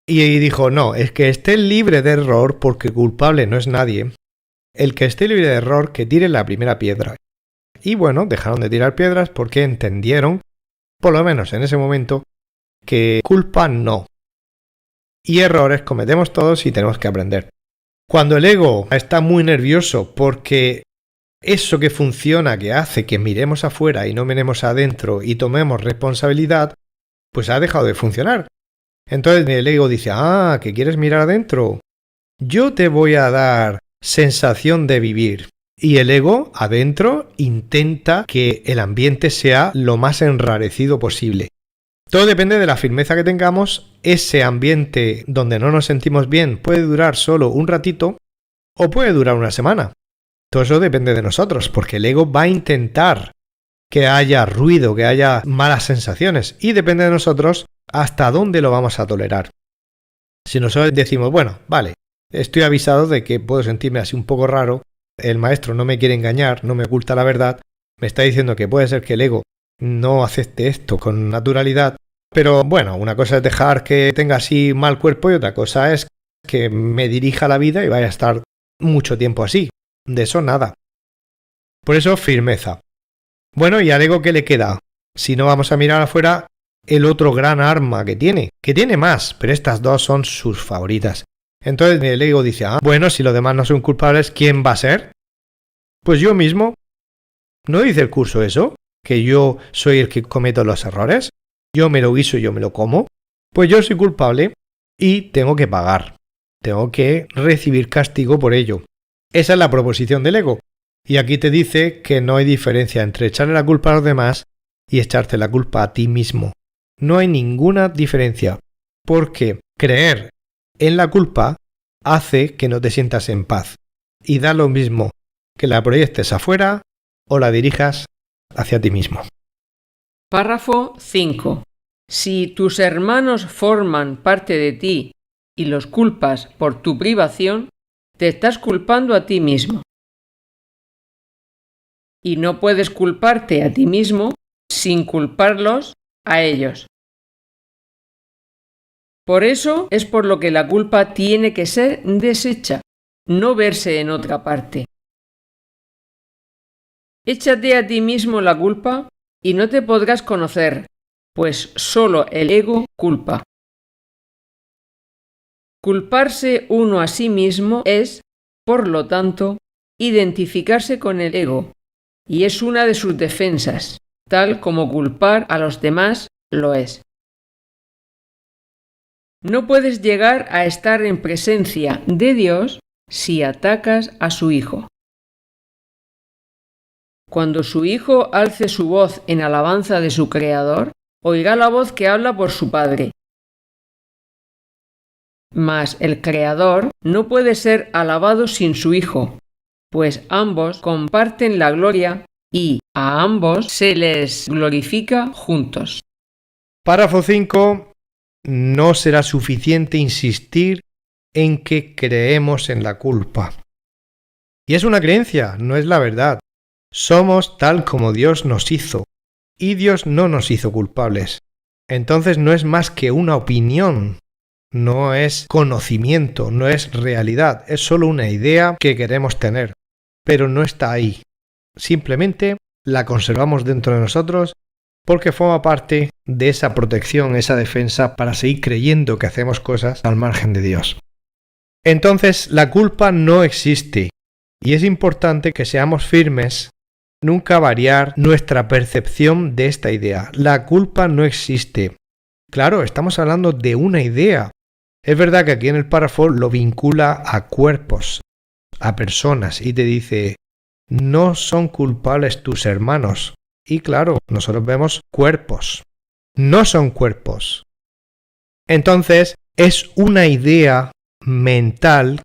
Y dijo, no, es que esté libre de error porque culpable no es nadie. El que esté libre de error, que tire la primera piedra. Y bueno, dejaron de tirar piedras porque entendieron, por lo menos en ese momento, que culpa no. Y errores cometemos todos y tenemos que aprender. Cuando el ego está muy nervioso porque eso que funciona, que hace que miremos afuera y no miremos adentro y tomemos responsabilidad, pues ha dejado de funcionar. Entonces el ego dice, ¿que quieres mirar adentro? Yo te voy a dar sensación de vivir. Y el ego adentro intenta que el ambiente sea lo más enrarecido posible. Todo depende de la firmeza que tengamos. Ese ambiente donde no nos sentimos bien puede durar solo un ratito o puede durar una semana. Todo eso depende de nosotros, porque el ego va a intentar que haya ruido, que haya malas sensaciones, y depende de nosotros hasta dónde lo vamos a tolerar. Si nosotros decimos, bueno, vale, estoy avisado de que puedo sentirme así un poco raro, el maestro no me quiere engañar, no me oculta la verdad, me está diciendo que puede ser que el ego no acepte esto con naturalidad, pero bueno, una cosa es dejar que tenga así mal cuerpo y otra cosa es que me dirija la vida y vaya a estar mucho tiempo así. De eso nada. Por eso, firmeza. Bueno, ¿y al ego qué le queda? Si no vamos a mirar afuera, el otro gran arma que tiene más, pero estas dos son sus favoritas. Entonces el ego dice, bueno, si los demás no son culpables, ¿quién va a ser? Pues yo mismo. ¿No dice el curso eso? ¿Que yo soy el que cometo los errores? ¿Yo me lo guiso y yo me lo como? Pues yo soy culpable y tengo que pagar. Tengo que recibir castigo por ello. Esa es la proposición del ego. Y aquí te dice que no hay diferencia entre echarle la culpa a los demás y echarte la culpa a ti mismo. No hay ninguna diferencia, porque creer en la culpa hace que no te sientas en paz. Y da lo mismo que la proyectes afuera o la dirijas hacia ti mismo. Párrafo 5. Si tus hermanos forman parte de ti y los culpas por tu privación, te estás culpando a ti mismo. Y no puedes culparte a ti mismo sin culparlos a ellos. Por eso es por lo que la culpa tiene que ser deshecha, no verse en otra parte. Échate a ti mismo la culpa y no te podrás conocer, pues solo el ego culpa. Culparse uno a sí mismo es, por lo tanto, identificarse con el ego, y es una de sus defensas, tal como culpar a los demás lo es. No puedes llegar a estar en presencia de Dios si atacas a su Hijo. Cuando su Hijo alce su voz en alabanza de su Creador, oirá la voz que habla por su Padre. Mas el Creador no puede ser alabado sin su Hijo, pues ambos comparten la gloria y a ambos se les glorifica juntos. Párrafo 5. No será suficiente insistir en que creemos en la culpa. Y es una creencia, no es la verdad. Somos tal como Dios nos hizo, y Dios no nos hizo culpables. Entonces no es más que una opinión, no es conocimiento, no es realidad, es solo una idea que queremos tener, pero no está ahí. Simplemente la conservamos dentro de nosotros porque forma parte de esa protección, esa defensa para seguir creyendo que hacemos cosas al margen de Dios. Entonces, la culpa no existe y es importante que seamos firmes, nunca variar nuestra percepción de esta idea. La culpa no existe. Claro, estamos hablando de una idea. Es verdad que aquí en el párrafo lo vincula a cuerpos, a personas, y te dice, no son culpables tus hermanos. Y claro, nosotros vemos cuerpos. No son cuerpos. Entonces, es una idea mental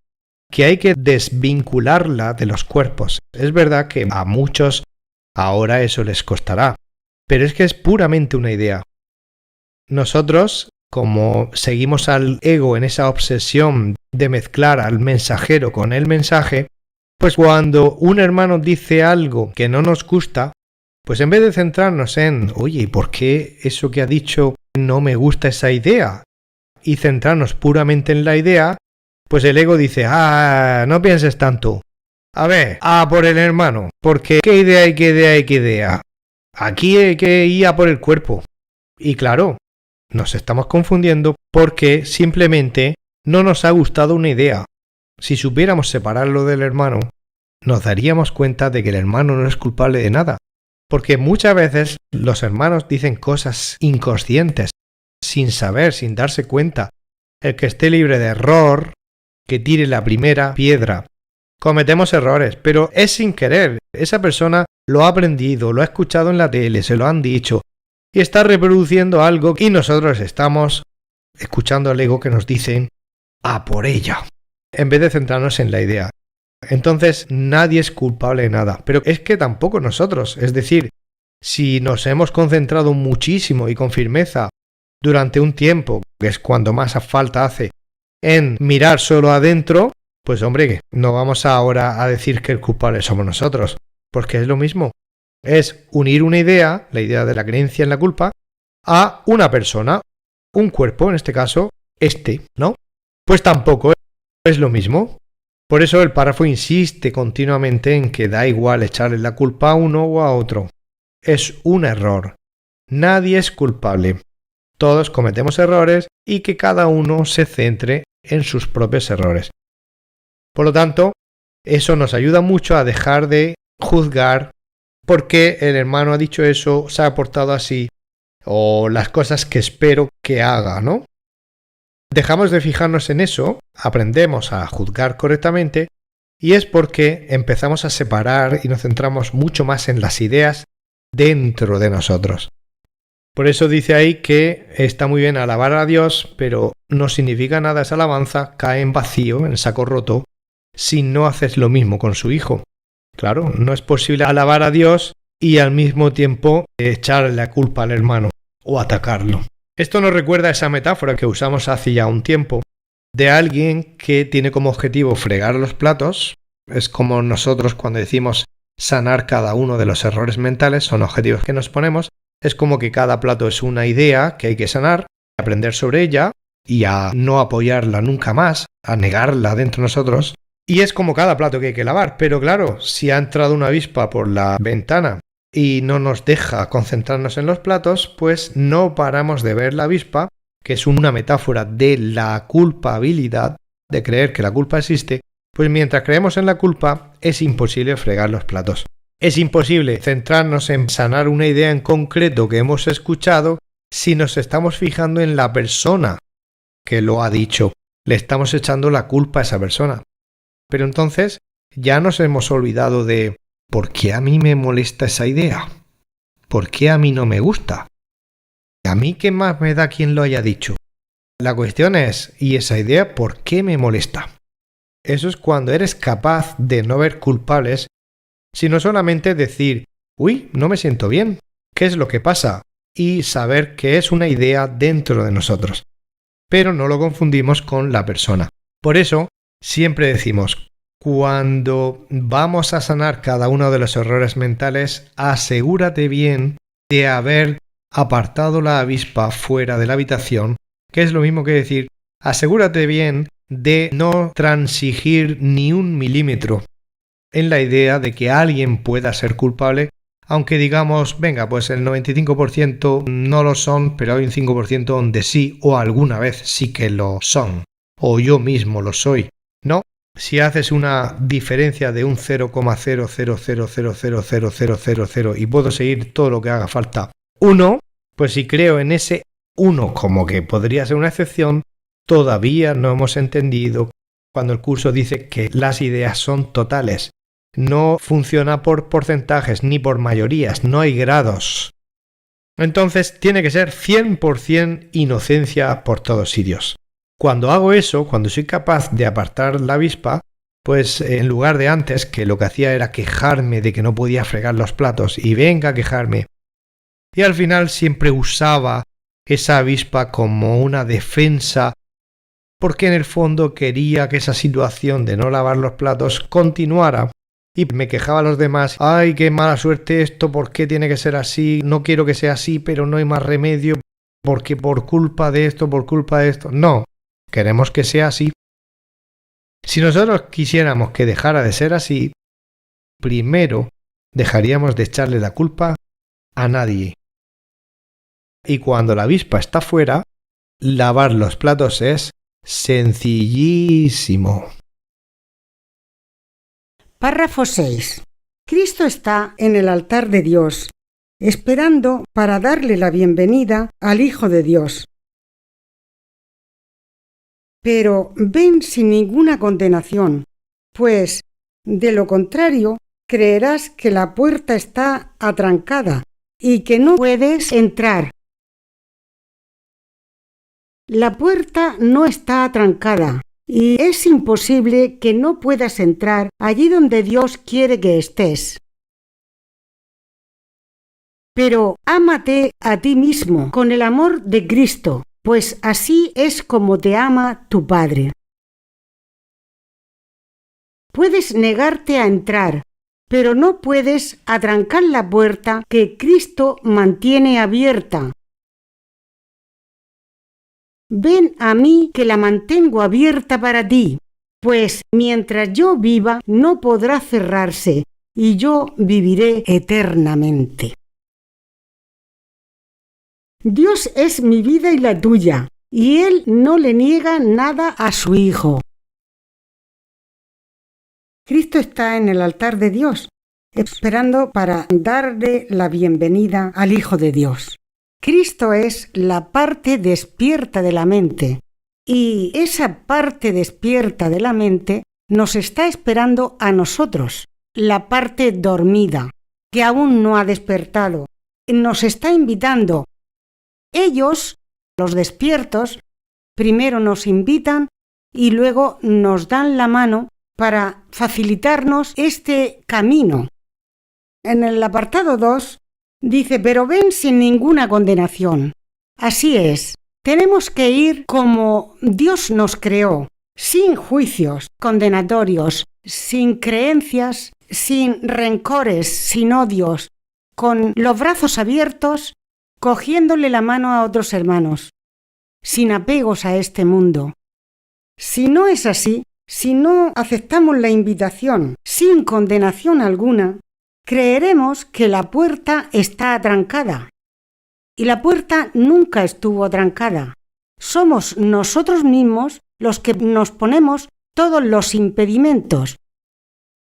que hay que desvincularla de los cuerpos. Es verdad que a muchos ahora eso les costará, pero es que es puramente una idea. Nosotros, como seguimos al ego en esa obsesión de mezclar al mensajero con el mensaje, pues cuando un hermano dice algo que no nos gusta, pues en vez de centrarnos en, oye, ¿por qué eso que ha dicho no me gusta esa idea? Y centrarnos puramente en la idea, pues el ego dice, no pienses tanto. A ver, por el hermano, porque ¿qué idea y qué idea y qué idea? Aquí hay que ir a por el cuerpo. Y claro, nos estamos confundiendo porque simplemente no nos ha gustado una idea. Si supiéramos separarlo del hermano, nos daríamos cuenta de que el hermano no es culpable de nada. Porque muchas veces los hermanos dicen cosas inconscientes, sin saber, sin darse cuenta. El que esté libre de error, que tire la primera piedra. Cometemos errores, pero es sin querer. Esa persona lo ha aprendido, lo ha escuchado en la tele, se lo han dicho, y está reproduciendo algo y nosotros estamos escuchando al ego que nos dicen, a por ella, en vez de centrarnos en la idea. Entonces nadie es culpable de nada, pero es que tampoco nosotros. Es decir, si nos hemos concentrado muchísimo y con firmeza durante un tiempo, que es cuando más falta hace, en mirar solo adentro, pues hombre, no vamos ahora a decir que el culpable somos nosotros, porque es lo mismo. Es unir una idea, la idea de la creencia en la culpa, a una persona, un cuerpo, en este caso, ¿no? Pues tampoco es lo mismo. Por eso el párrafo insiste continuamente en que da igual echarle la culpa a uno o a otro. Es un error. Nadie es culpable. Todos cometemos errores y que cada uno se centre en sus propios errores. Por lo tanto, eso nos ayuda mucho a dejar de juzgar por qué el hermano ha dicho eso, se ha portado así, o las cosas que espero que haga, ¿no? Dejamos de fijarnos en eso, aprendemos a juzgar correctamente, y es porque empezamos a separar y nos centramos mucho más en las ideas dentro de nosotros. Por eso dice ahí que está muy bien alabar a Dios, pero no significa nada esa alabanza, cae en vacío, en saco roto, si no haces lo mismo con su hijo. Claro, no es posible alabar a Dios y al mismo tiempo echarle la culpa al hermano o atacarlo. Esto nos recuerda a esa metáfora que usamos hace ya un tiempo, de alguien que tiene como objetivo fregar los platos. Es como nosotros cuando decimos sanar cada uno de los errores mentales, son objetivos que nos ponemos. Es como que cada plato es una idea que hay que sanar, aprender sobre ella y a no apoyarla nunca más, a negarla dentro de nosotros. Y es como cada plato que hay que lavar. Pero claro, si ha entrado una avispa por la ventana y no nos deja concentrarnos en los platos, pues no paramos de ver la avispa, que es una metáfora de la culpabilidad, de creer que la culpa existe. Pues mientras creemos en la culpa, es imposible fregar los platos. Es imposible centrarnos en sanar una idea en concreto que hemos escuchado si nos estamos fijando en la persona que lo ha dicho. Le estamos echando la culpa a esa persona. Pero entonces ya nos hemos olvidado de ¿por qué a mí me molesta esa idea? ¿Por qué a mí no me gusta? ¿A mí qué más me da quien lo haya dicho? La cuestión es, ¿y esa idea por qué me molesta? Eso es cuando eres capaz de no ver culpables, sino solamente decir, uy, no me siento bien, ¿qué es lo que pasa? Y saber que es una idea dentro de nosotros. Pero no lo confundimos con la persona. Por eso, siempre decimos, cuando vamos a sanar cada uno de los errores mentales, asegúrate bien de haber apartado la avispa fuera de la habitación, que es lo mismo que decir, asegúrate bien de no transigir ni un milímetro en la idea de que alguien pueda ser culpable aunque digamos, venga, pues el 95% no lo son, pero hay un 5% donde sí o alguna vez sí que lo son, o yo mismo lo soy. No, si haces una diferencia de un 0,000000000 y puedo seguir todo lo que haga falta 1, pues si creo en ese 1 como que podría ser una excepción, todavía no hemos entendido cuando el curso dice que las ideas son totales. No funciona por porcentajes ni por mayorías, no hay grados. Entonces tiene que ser 100% inocencia por todos sitios. Cuando hago eso, cuando soy capaz de apartar la avispa, pues en lugar de antes, que lo que hacía era quejarme de que no podía fregar los platos y venga a quejarme, y al final siempre usaba esa avispa como una defensa porque en el fondo quería que esa situación de no lavar los platos continuara. Y me quejaba a los demás, ay, qué mala suerte esto, ¿por qué tiene que ser así? No quiero que sea así, pero no hay más remedio, porque por culpa de esto, por culpa de esto. No, queremos que sea así. Si nosotros quisiéramos que dejara de ser así, primero dejaríamos de echarle la culpa a nadie. Y cuando la avispa está fuera, lavar los platos es sencillísimo. Párrafo 6. Cristo está en el altar de Dios, esperando para darle la bienvenida al Hijo de Dios. Pero ven sin ninguna condenación, pues, de lo contrario, creerás que la puerta está atrancada y que no puedes entrar. La puerta no está atrancada. Y es imposible que no puedas entrar allí donde Dios quiere que estés. Pero ámate a ti mismo con el amor de Cristo, pues así es como te ama tu Padre. Puedes negarte a entrar, pero no puedes atrancar la puerta que Cristo mantiene abierta. Ven a mí que la mantengo abierta para ti, pues mientras yo viva no podrá cerrarse, y yo viviré eternamente. Dios es mi vida y la tuya, y Él no le niega nada a su Hijo. Cristo está en el altar de Dios, esperando para darle la bienvenida al Hijo de Dios. Cristo es la parte despierta de la mente, y esa parte despierta de la mente nos está esperando a nosotros, la parte dormida, que aún no ha despertado. Nos está invitando. Ellos, los despiertos, primero nos invitan y luego nos dan la mano para facilitarnos este camino. En el apartado 2, dice, pero ven sin ninguna condenación. Así es, tenemos que ir como Dios nos creó, sin juicios condenatorios, sin creencias, sin rencores, sin odios, con los brazos abiertos, cogiéndole la mano a otros hermanos, sin apegos a este mundo. Si no es así, si no aceptamos la invitación sin condenación alguna, creeremos que la puerta está atrancada. Y la puerta nunca estuvo atrancada. Somos nosotros mismos los que nos ponemos todos los impedimentos.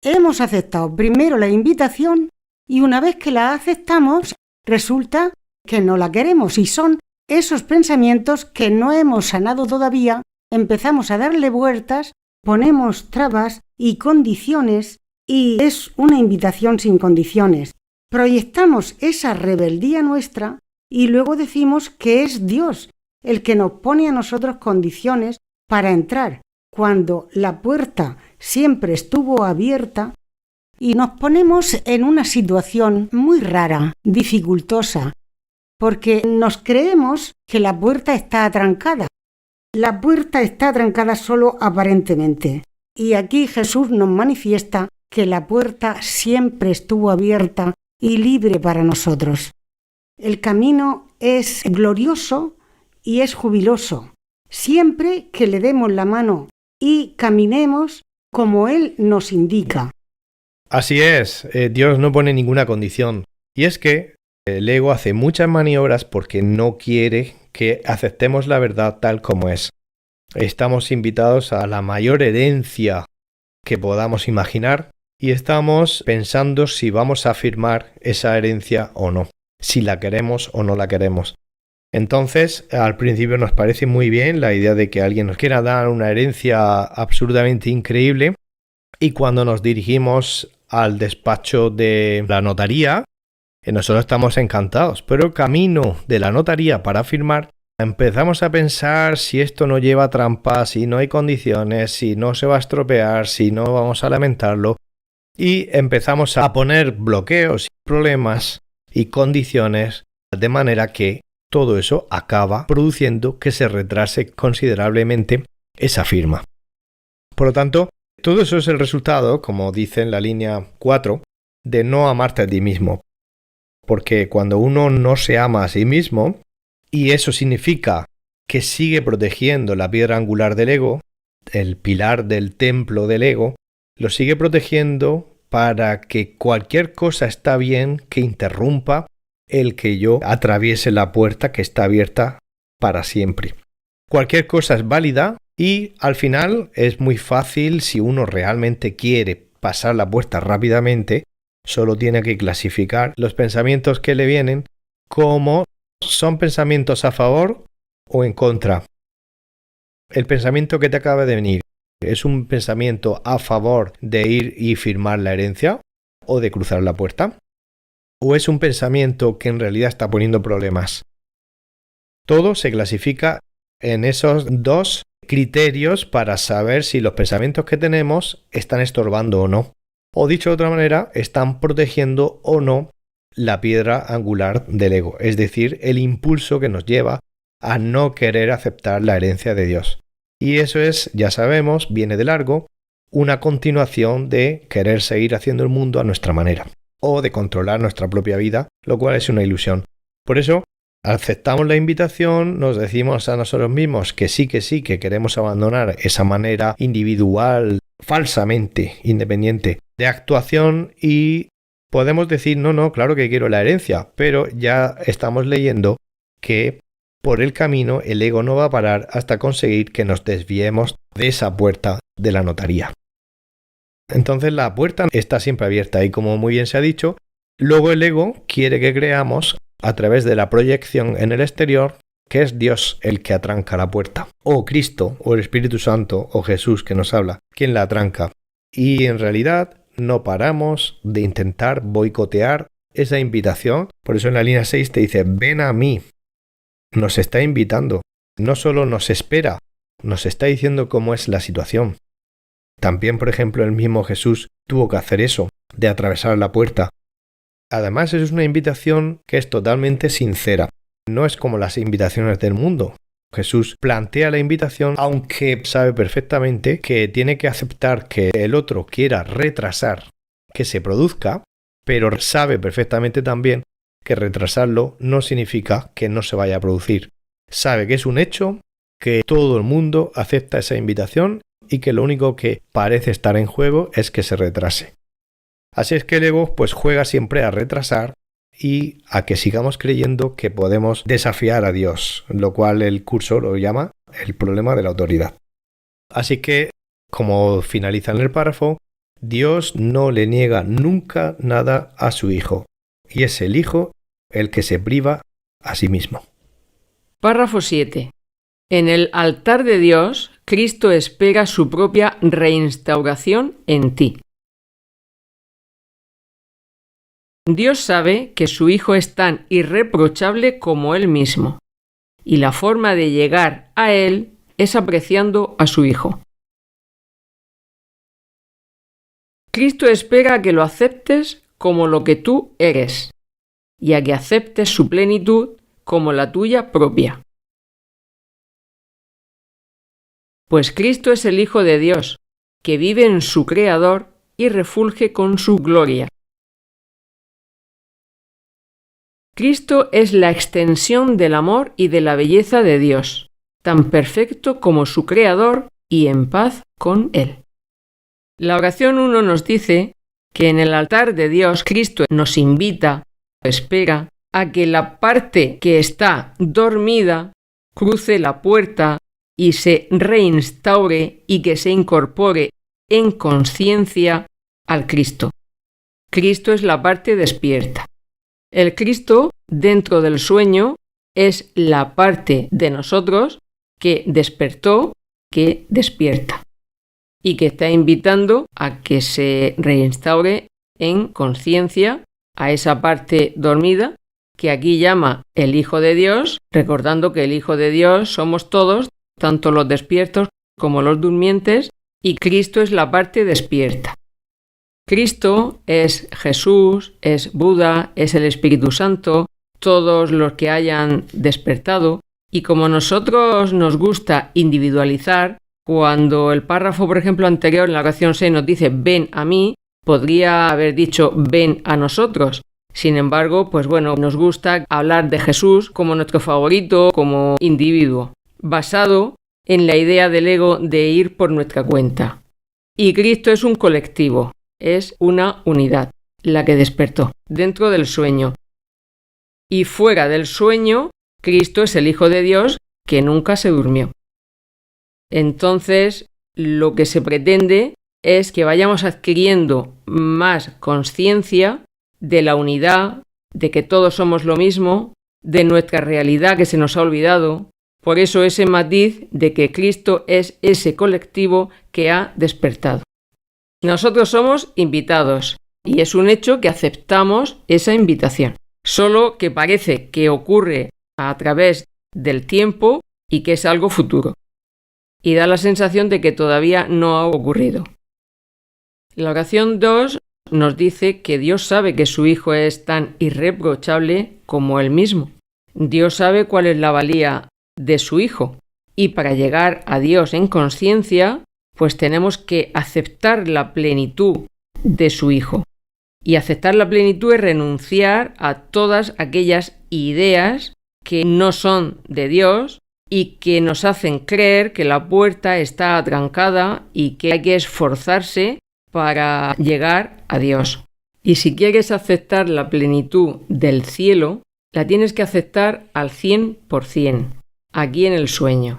Hemos aceptado primero la invitación y una vez que la aceptamos, resulta que no la queremos y son esos pensamientos que no hemos sanado todavía, empezamos a darle vueltas, ponemos trabas y condiciones. Y es una invitación sin condiciones. Proyectamos esa rebeldía nuestra y luego decimos que es Dios el que nos pone a nosotros condiciones para entrar, cuando la puerta siempre estuvo abierta, y nos ponemos en una situación muy rara, dificultosa, porque nos creemos que la puerta está atrancada. La puerta está atrancada solo aparentemente. Y aquí Jesús nos manifiesta que la puerta siempre estuvo abierta y libre para nosotros. El camino es glorioso y es jubiloso, siempre que le demos la mano y caminemos como Él nos indica. Así es, Dios no pone ninguna condición. Y es que el ego hace muchas maniobras porque no quiere que aceptemos la verdad tal como es. Estamos invitados a la mayor herencia que podamos imaginar y estamos pensando si vamos a firmar esa herencia o no, si la queremos o no la queremos. Entonces, al principio nos parece muy bien la idea de que alguien nos quiera dar una herencia absurdamente increíble y cuando nos dirigimos al despacho de la notaría, nosotros estamos encantados, pero el camino de la notaría para firmar, empezamos a pensar si esto no lleva trampas, si no hay condiciones, si no se va a estropear, si no vamos a lamentarlo y empezamos a poner bloqueos, problemas y condiciones de manera que todo eso acaba produciendo que se retrase considerablemente esa firma. Por lo tanto, todo eso es el resultado, como dice en la línea 4, de no amarte a ti mismo. Porque cuando uno no se ama a sí mismo, y eso significa que sigue protegiendo la piedra angular del ego, el pilar del templo del ego, lo sigue protegiendo para que cualquier cosa está bien que interrumpa el que yo atraviese la puerta que está abierta para siempre. Cualquier cosa es válida y al final es muy fácil si uno realmente quiere pasar la puerta rápidamente, solo tiene que clasificar los pensamientos que le vienen como son pensamientos a favor o en contra. El pensamiento que te acaba de venir, ¿es un pensamiento a favor de ir y firmar la herencia o de cruzar la puerta? ¿O es un pensamiento que en realidad está poniendo problemas? Todo se clasifica en esos dos criterios para saber si los pensamientos que tenemos están estorbando o no. O dicho de otra manera, están protegiendo o no la piedra angular del ego, es decir, el impulso que nos lleva a no querer aceptar la herencia de Dios. Y eso es, ya sabemos, viene de largo, una continuación de querer seguir haciendo el mundo a nuestra manera, o de controlar nuestra propia vida, lo cual es una ilusión. Por eso, aceptamos la invitación, nos decimos a nosotros mismos que sí, que queremos abandonar esa manera individual, falsamente independiente de actuación y podemos decir, no, claro que quiero la herencia, pero ya estamos leyendo que por el camino el ego no va a parar hasta conseguir que nos desviemos de esa puerta de la notaría. Entonces la puerta está siempre abierta y como muy bien se ha dicho, luego el ego quiere que creamos a través de la proyección en el exterior que es Dios el que atranca la puerta, o Cristo, o el Espíritu Santo, o Jesús que nos habla, quien la atranca. Y en realidad no paramos de intentar boicotear esa invitación. Por eso en la línea 6 te dice, ven a mí. Nos está invitando. No solo nos espera, nos está diciendo cómo es la situación. También, por ejemplo, el mismo Jesús tuvo que hacer eso, de atravesar la puerta. Además, es una invitación que es totalmente sincera. No es como las invitaciones del mundo. Jesús plantea la invitación aunque sabe perfectamente que tiene que aceptar que el otro quiera retrasar que se produzca, pero sabe perfectamente también que retrasarlo no significa que no se vaya a producir. Sabe que es un hecho, que todo el mundo acepta esa invitación y que lo único que parece estar en juego es que se retrase. Así es que el ego pues juega siempre a retrasar y a que sigamos creyendo que podemos desafiar a Dios, lo cual el curso lo llama el problema de la autoridad. Así que, como finaliza en el párrafo, Dios no le niega nunca nada a su Hijo, y es el Hijo el que se priva a sí mismo. Párrafo 7. En el altar de Dios, Cristo espera su propia reinstauración en ti. Dios sabe que su Hijo es tan irreprochable como Él mismo, y la forma de llegar a Él es apreciando a su Hijo. Cristo espera a que lo aceptes como lo que tú eres, y a que aceptes su plenitud como la tuya propia. Pues Cristo es el Hijo de Dios, que vive en su Creador y refulge con su gloria. Cristo es la extensión del amor y de la belleza de Dios, tan perfecto como su Creador y en paz con Él. La oración 1 nos dice que en el altar de Dios Cristo nos invita espera a que la parte que está dormida cruce la puerta y se reinstaure y que se incorpore en conciencia al Cristo. Cristo es la parte despierta. El Cristo, dentro del sueño, es la parte de nosotros que despertó, que despierta y que está invitando a que se reinstaure en conciencia a esa parte dormida que aquí llama el Hijo de Dios, recordando que el Hijo de Dios somos todos, tanto los despiertos como los durmientes, y Cristo es la parte despierta. Cristo es Jesús, es Buda, es el Espíritu Santo, todos los que hayan despertado, y como a nosotros nos gusta individualizar, cuando el párrafo, por ejemplo, anterior en la oración 6 nos dice ven a mí, podría haber dicho ven a nosotros. Sin embargo, pues bueno, nos gusta hablar de Jesús como nuestro favorito, como individuo, basado en la idea del ego de ir por nuestra cuenta. Y Cristo es un colectivo, es una unidad, la que despertó, dentro del sueño. Y fuera del sueño, Cristo es el Hijo de Dios que nunca se durmió. Entonces, lo que se pretende es que vayamos adquiriendo más conciencia de la unidad, de que todos somos lo mismo, de nuestra realidad que se nos ha olvidado. Por eso ese matiz de que Cristo es ese colectivo que ha despertado. Nosotros somos invitados y es un hecho que aceptamos esa invitación. Solo que parece que ocurre a través del tiempo y que es algo futuro. Y da la sensación de que todavía no ha ocurrido. La oración 2 nos dice que Dios sabe que su Hijo es tan irreprochable como Él mismo. Dios sabe cuál es la valía de su Hijo. Y para llegar a Dios en conciencia, pues tenemos que aceptar la plenitud de su Hijo. Y aceptar la plenitud es renunciar a todas aquellas ideas que no son de Dios y que nos hacen creer que la puerta está atrancada y que hay que esforzarse para llegar a Dios. Y si quieres aceptar la plenitud del cielo, la tienes que aceptar al 100%, aquí en el sueño.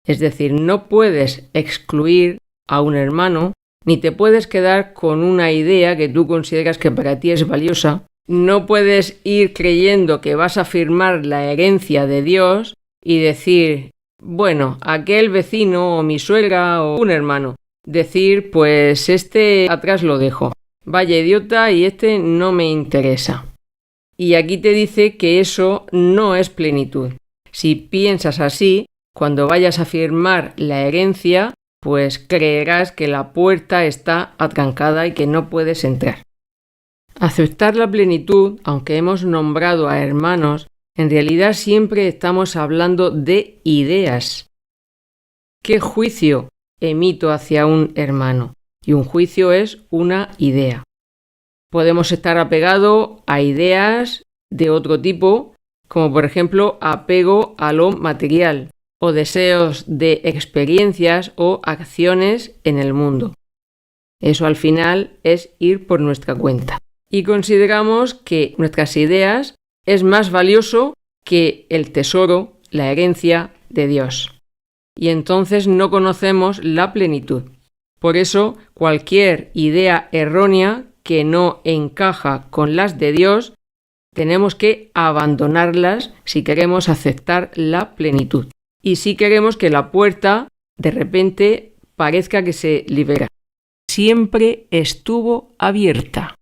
Es decir, no puedes excluir a un hermano, ni te puedes quedar con una idea que tú consideras que para ti es valiosa. No puedes ir creyendo que vas a firmar la herencia de Dios y decir, bueno, aquel vecino o mi suegra o un hermano. Decir, pues este atrás lo dejo. Vaya idiota y este no me interesa. Y aquí te dice que eso no es plenitud. Si piensas así, cuando vayas a firmar la herencia, pues creerás que la puerta está atrancada y que no puedes entrar. Aceptar la plenitud, aunque hemos nombrado a hermanos, en realidad siempre estamos hablando de ideas. ¿Qué juicio emito hacia un hermano? Y un juicio es una idea. Podemos estar apegados a ideas de otro tipo, como por ejemplo apego a lo material o deseos de experiencias o acciones en el mundo. Eso al final es ir por nuestra cuenta. Y consideramos que nuestras ideas es más valioso que el tesoro, la herencia de Dios. Y entonces no conocemos la plenitud. Por eso, cualquier idea errónea que no encaja con las de Dios, tenemos que abandonarlas si queremos aceptar la plenitud. Y si queremos que la puerta, de repente, parezca que se libera. Siempre estuvo abierta.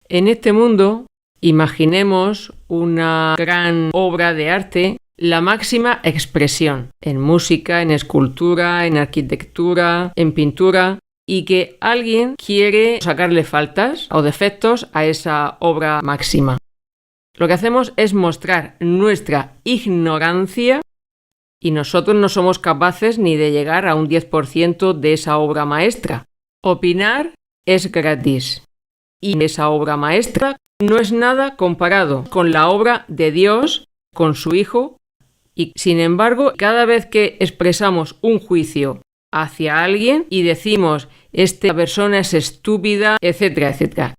En este mundo, imaginemos una gran obra de arte, la máxima expresión, en música, en escultura, en arquitectura, en pintura, y que alguien quiere sacarle faltas o defectos a esa obra máxima. Lo que hacemos es mostrar nuestra ignorancia y nosotros no somos capaces ni de llegar a un 10% de esa obra maestra. Opinar es gratis. Y esa obra maestra no es nada comparado con la obra de Dios, con su Hijo, y sin embargo, cada vez que expresamos un juicio hacia alguien y decimos, esta persona es estúpida, etcétera, etcétera,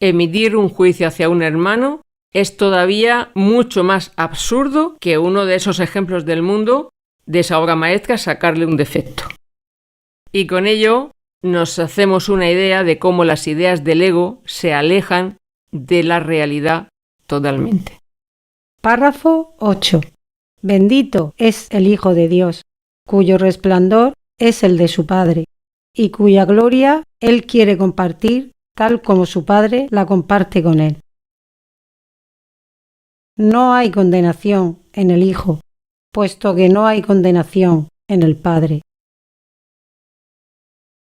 emitir un juicio hacia un hermano es todavía mucho más absurdo que uno de esos ejemplos del mundo de esa obra maestra sacarle un defecto. Y con ello nos hacemos una idea de cómo las ideas del ego se alejan de la realidad totalmente. Párrafo 8. Bendito es el Hijo de Dios, cuyo resplandor es el de su Padre, y cuya gloria Él quiere compartir tal como su Padre la comparte con Él. No hay condenación en el Hijo, puesto que no hay condenación en el Padre.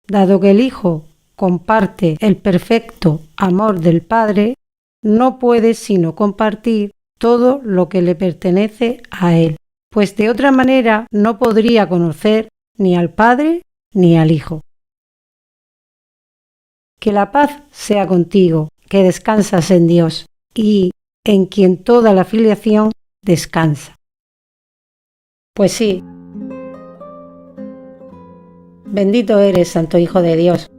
Dado que el Hijo comparte el perfecto amor del Padre, no puede sino compartir todo lo que le pertenece a Él, pues de otra manera no podría conocer ni al Padre ni al Hijo. Que la paz sea contigo, que descansas en Dios y en quien toda la filiación descansa. Pues sí, bendito eres, Santo Hijo de Dios.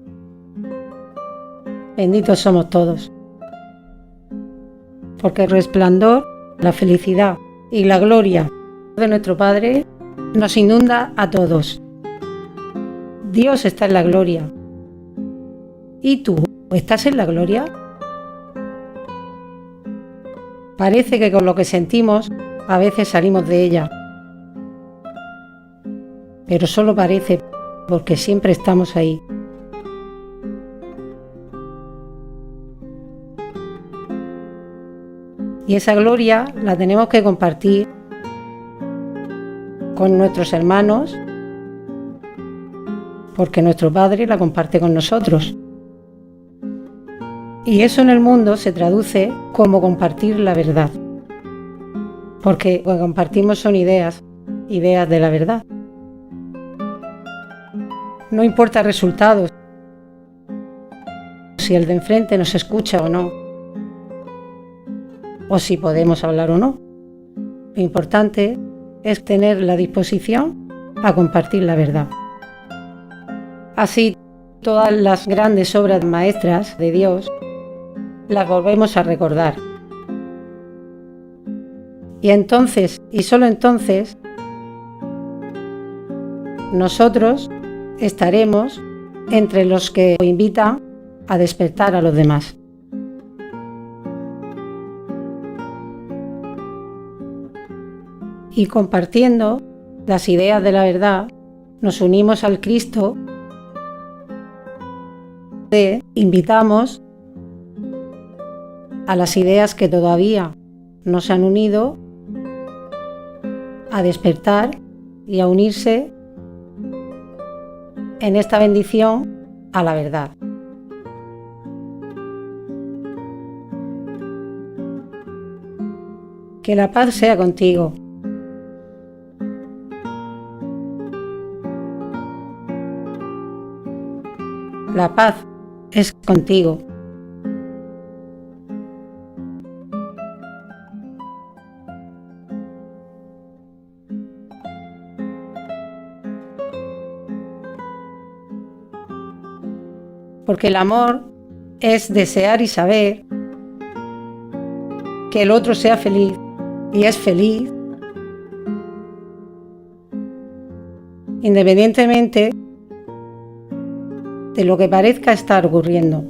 Benditos somos todos. Porque el resplandor, la felicidad y la gloria de nuestro Padre nos inunda a todos. Dios está en la gloria. ¿Y tú estás en la gloria? Parece que con lo que sentimos a veces salimos de ella. Pero solo parece, porque siempre estamos ahí. Y esa gloria la tenemos que compartir con nuestros hermanos, porque nuestro Padre la comparte con nosotros. Y eso en el mundo se traduce como compartir la verdad, porque lo que compartimos son ideas de la verdad. No importa resultados, si el de enfrente nos escucha o no, o si podemos hablar o no. Lo importante es tener la disposición a compartir la verdad. Así, todas las grandes obras maestras de Dios las volvemos a recordar. Y entonces, y solo entonces, nosotros estaremos entre los que invitan a despertar a los demás. Y compartiendo las ideas de la verdad, nos unimos al Cristo e invitamos a las ideas que todavía no se han unido a despertar y a unirse en esta bendición a la verdad. Que la paz sea contigo. La paz es contigo. Porque el amor es desear y saber que el otro sea feliz y es feliz independientemente de lo que parezca estar ocurriendo.